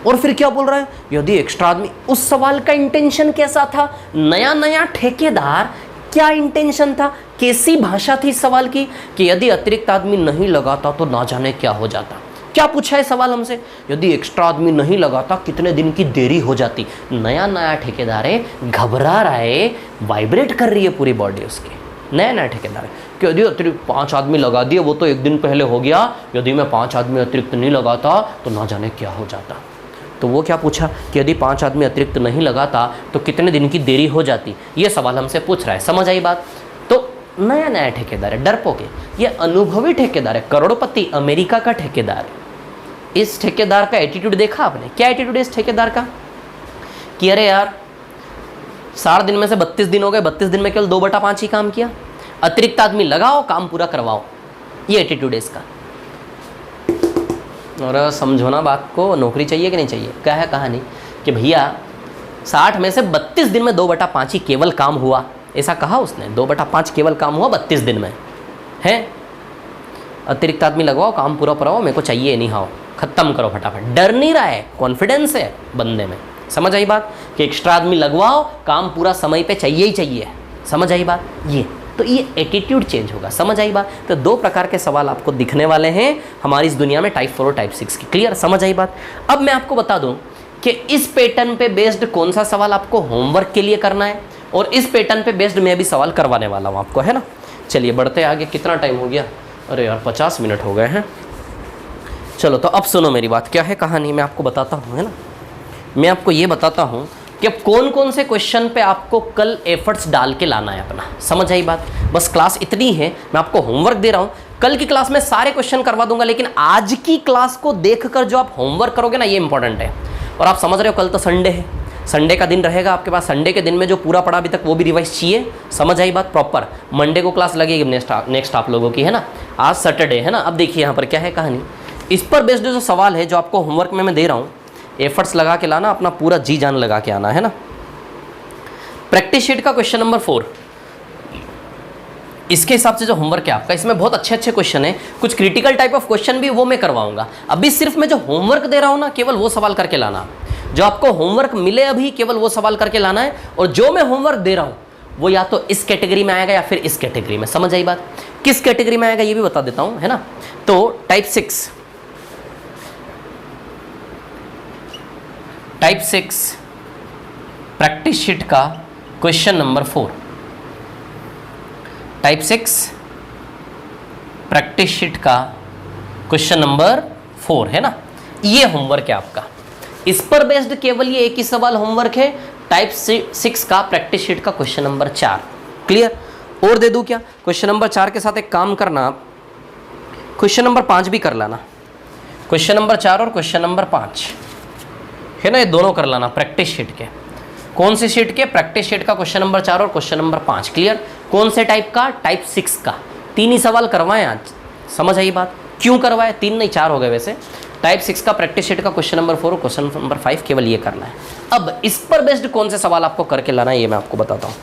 और फिर क्या बोल रहा है, यदि एक्स्ट्रा आदमी, उस सवाल का इंटेंशन कैसा था, नया नया ठेकेदार, क्या इंटेंशन था, कैसी भाषा थी इस सवाल की कि यदि अतिरिक्त आदमी नहीं लगाता तो ना जाने क्या हो जाता। क्या पूछा है सवाल हमसे, यदि एक्स्ट्रा आदमी नहीं लगाता कितने दिन की देरी हो जाती। नया नया ठेकेदार है, घबरा रहा है, वाइब्रेट कर रही है पूरी बॉडी उसकी, नया नया ठेकेदार है कि यदि अतिरिक्त 5 आदमी लगा दिए वो तो एक दिन पहले हो गया, यदि मैं 5 आदमी अतिरिक्त नहीं लगाता तो ना जाने क्या हो जाता। तो वो क्या पूछा कि यदि 5 आदमी अतिरिक्त नहीं लगाता तो कितने दिन की देरी हो जाती, ये सवाल हमसे पूछ रहा है। समझ आई बात। तो नया नया ठेकेदार है, डरपोक है, ये अनुभवी ठेकेदार है, करोड़पति अमेरिका का ठेकेदार। इस ठेकेदार का एटीट्यूड देखा आपने, क्या एटीट्यूड है इस ठेकेदार का कि अरे यार 60 दिन में से 32 दिन हो गए, 32 दिन में केवल 2/5 ही काम किया, अतिरिक्त आदमी लगाओ काम पूरा करवाओ, ये एटीट्यूड है इसका। और समझो ना बात को, नौकरी चाहिए कि नहीं चाहिए। क्या है कहानी कि भैया 60 में से 32 दिन में 2/5 ही केवल काम हुआ, ऐसा कहा उसने, 2/5 केवल काम हुआ 32 दिन में है। अतिरिक्त आदमी लगवाओ काम पूरा कराओ, मेरे को चाहिए नहीं, हाँ खत्म करो फटाफट। डर नहीं रहा है, कॉन्फिडेंस है बंदे में। समझ आई बात कि एक्स्ट्रा आदमी लगवाओ काम पूरा समय पे चाहिए ही चाहिए। समझ आई बात, ये तो ये एटीट्यूड चेंज होगा। समझ आई बात। तो 2 प्रकार के सवाल आपको दिखने वाले हैं हमारी इस दुनिया में, टाइप 4 और टाइप 6 की। क्लियर, समझ आई बात। अब मैं आपको बता दूं कि इस पैटर्न पे बेस्ड कौन सा सवाल आपको होमवर्क के लिए करना है, और इस पैटर्न पे बेस्ड मैं भी सवाल करवाने वाला हूँ आपको, है ना। चलिए बढ़ते आगे, कितना टाइम हो गया, अरे यार 50 मिनट हो गए हैं। चलो तो अब सुनो मेरी बात, क्या है कहानी मैं आपको बताता हूँ, है ना। मैं आपको ये बताता हूँ कि अब कौन कौन से क्वेश्चन पे आपको कल एफर्ट्स डाल के लाना है अपना। समझ आई बात। बस क्लास इतनी है, मैं आपको होमवर्क दे रहा हूँ, कल की क्लास में सारे क्वेश्चन करवा दूंगा, लेकिन आज की क्लास को देखकर जो आप होमवर्क करोगे ना, ये इंपॉर्टेंट है। और आप समझ रहे हो कल तो संडे है, संडे का दिन रहेगा आपके पास, संडे के दिन में जो पूरा पढ़ा अभी तक वो भी रिवाइज चाहिए। समझ आई बात प्रॉपर। मंडे को क्लास लगेगी नेक्स्ट आप लोगों की, है ना। आज सैटरडे है ना। अब देखिए यहाँ पर क्या है कहानी, इस पर बेस्ड जो सवाल है जो आपको होमवर्क में मैं दे रहा हूँ, एफर्ट्स लगा के लाना, अपना पूरा जी जान लगा के आना, है ना। प्रैक्टिस शीट का क्वेश्चन नंबर 4, इसके हिसाब से जो होमवर्क है आपका, इसमें बहुत अच्छे अच्छे क्वेश्चन है, कुछ क्रिटिकल टाइप ऑफ क्वेश्चन भी वो मैं करवाऊंगा। अभी सिर्फ मैं जो होमवर्क दे रहा हूँ ना, केवल वो सवाल करके लाना। जो आपको होमवर्क मिले अभी केवल वो सवाल करके लाना है, और जो मैं होमवर्क दे रहा हूं वो या तो इस कैटेगरी में आएगा या फिर इस कैटेगरी में। समझ आई बात? किस कैटेगरी में आएगा ये भी बता देता हूं, है ना। तो टाइप 6 प्रैक्टिस शीट का question number 4, type 6 practice sheet का क्वेश्चन नंबर 4 है ना। ये होमवर्क है आपका, इस पर बेस्ड केवल ये एक ही सवाल होमवर्क है, टाइप 6 का प्रैक्टिस शीट का क्वेश्चन नंबर 4। क्लियर? और दे दूं क्या? क्वेश्चन नंबर 4 के साथ एक काम करना, क्वेश्चन नंबर 5 भी कर लाना। क्वेश्चन नंबर 4 और क्वेश्चन नंबर 5 है ना, ये दोनों कर लाना प्रैक्टिस शीट के। कौन सी शीट के? प्रैक्टिस शीट का क्वेश्चन नंबर 4 और क्वेश्चन नंबर 5। क्लियर? कौन से टाइप का? टाइप 6 का। 3 ही सवाल करवाएं आज। समझ आई बात? क्यों करवाए? 3 नहीं 4 हो गए वैसे। टाइप 6 का प्रैक्टिस शीट का क्वेश्चन नंबर 4 और क्वेश्चन नंबर 5 केवल ये करना है। अब इस पर बेस्ड कौन से सवाल आपको करके लाना है ये मैं आपको बताता हूं।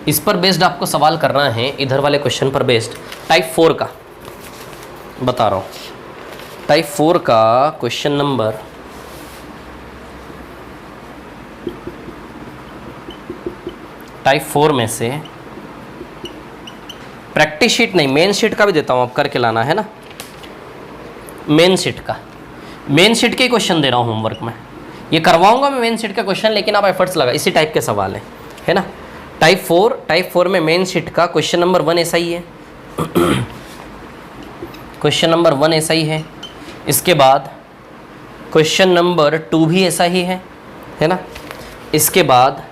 इस पर बेस्ड आपको सवाल करना है, इधर वाले क्वेश्चन पर बेस्ड टाइप 4 का बता रहा हूं। टाइप 4 का क्वेश्चन नंबर टाइप 4 में से प्रैक्टिस शीट नहीं, मेन शीट का भी देता हूं, आप करके लाना है ना। मेन शीट का, मेन शीट के क्वेश्चन दे रहा हूं होमवर्क में, ये करवाऊंगा मैं मेन शीट का क्वेश्चन, लेकिन आप एफर्ट्स लगा, इसी टाइप के सवाल है ना। टाइप 4 में मेन शीट का क्वेश्चन नंबर 1 ऐसा ही है। क्वेश्चन नंबर 1 ऐसा ही है। इसके बाद क्वेश्चन नंबर 2 भी ऐसा ही है ना। इसके बाद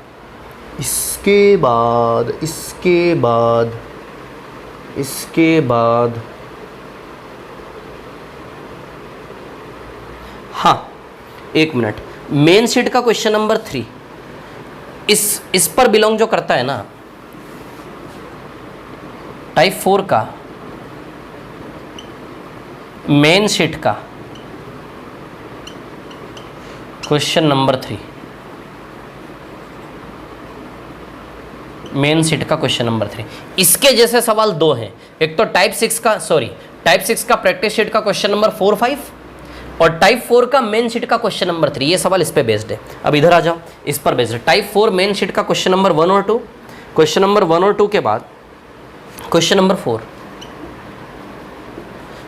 हाँ, एक मिनट, मेन शीट का क्वेश्चन नंबर 3 इस पर बिलोंग जो करता है ना। टाइप 4 का मेन शीट का क्वेश्चन नंबर 3, मेन शीट का क्वेश्चन नंबर 3, इसके जैसे सवाल 2 हैं। एक तो टाइप 6 का प्रैक्टिस शीट का क्वेश्चन नंबर 4, 5 और टाइप 4 का मेन शीट का क्वेश्चन नंबर 3। ये सवाल इस पे बेस्ड है। अब इधर आ जाओ, इस पर बेस्ड है टाइप 4 मेन शीट का क्वेश्चन नंबर 1 और 2। क्वेश्चन नंबर 1 और 2 के बाद क्वेश्चन नंबर 4,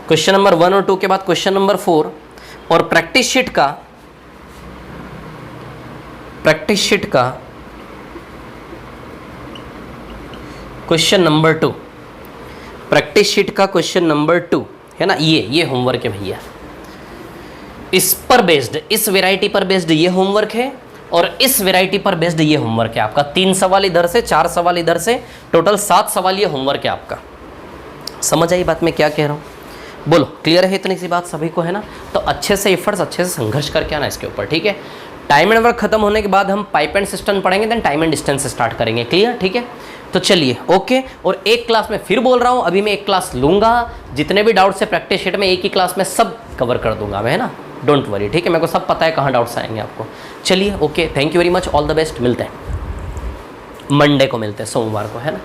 क्वेश्चन नंबर 1 और 2 के बाद क्वेश्चन नंबर 4 और प्रैक्टिस शीट का क्वेश्चन नंबर 2, प्रैक्टिस शीट का क्वेश्चन नंबर 2 है ना। ये होमवर्क है भैया, इस पर बेस्ड, इस वैरायटी पर बेस्ड ये होमवर्क है और इस वैरायटी पर बेस्ड ये होमवर्क है आपका। 3 सवाल इधर से, 4 सवाल इधर से, टोटल 7 सवाल ये होमवर्क है आपका। समझ आई बात मैं क्या कह रहा हूँ? बोलो, क्लियर है इतनी सी बात सभी को, है ना। तो अच्छे से एफर्ट्स, अच्छे से संघर्ष करके आना इसके ऊपर, ठीक है। टाइम एंड वर्क खत्म होने के बाद हम पाइप एंड सिस्टम पढ़ेंगे, then time and distance start करेंगे। क्लियर? ठीक है, तो चलिए ओके। और एक क्लास में फिर बोल रहा हूँ, अभी मैं एक क्लास लूँगा, जितने भी डाउट्स है प्रैक्टिस शीट में एक ही क्लास में सब कवर कर दूंगा मैं, है ना। डोंट वरी, ठीक है, मेरे को सब पता है कहाँ डाउट्स आएंगे आपको। चलिए okay, thank you very much, all the best. मिलते हैं मंडे को, मिलते हैं सोमवार को, है ना।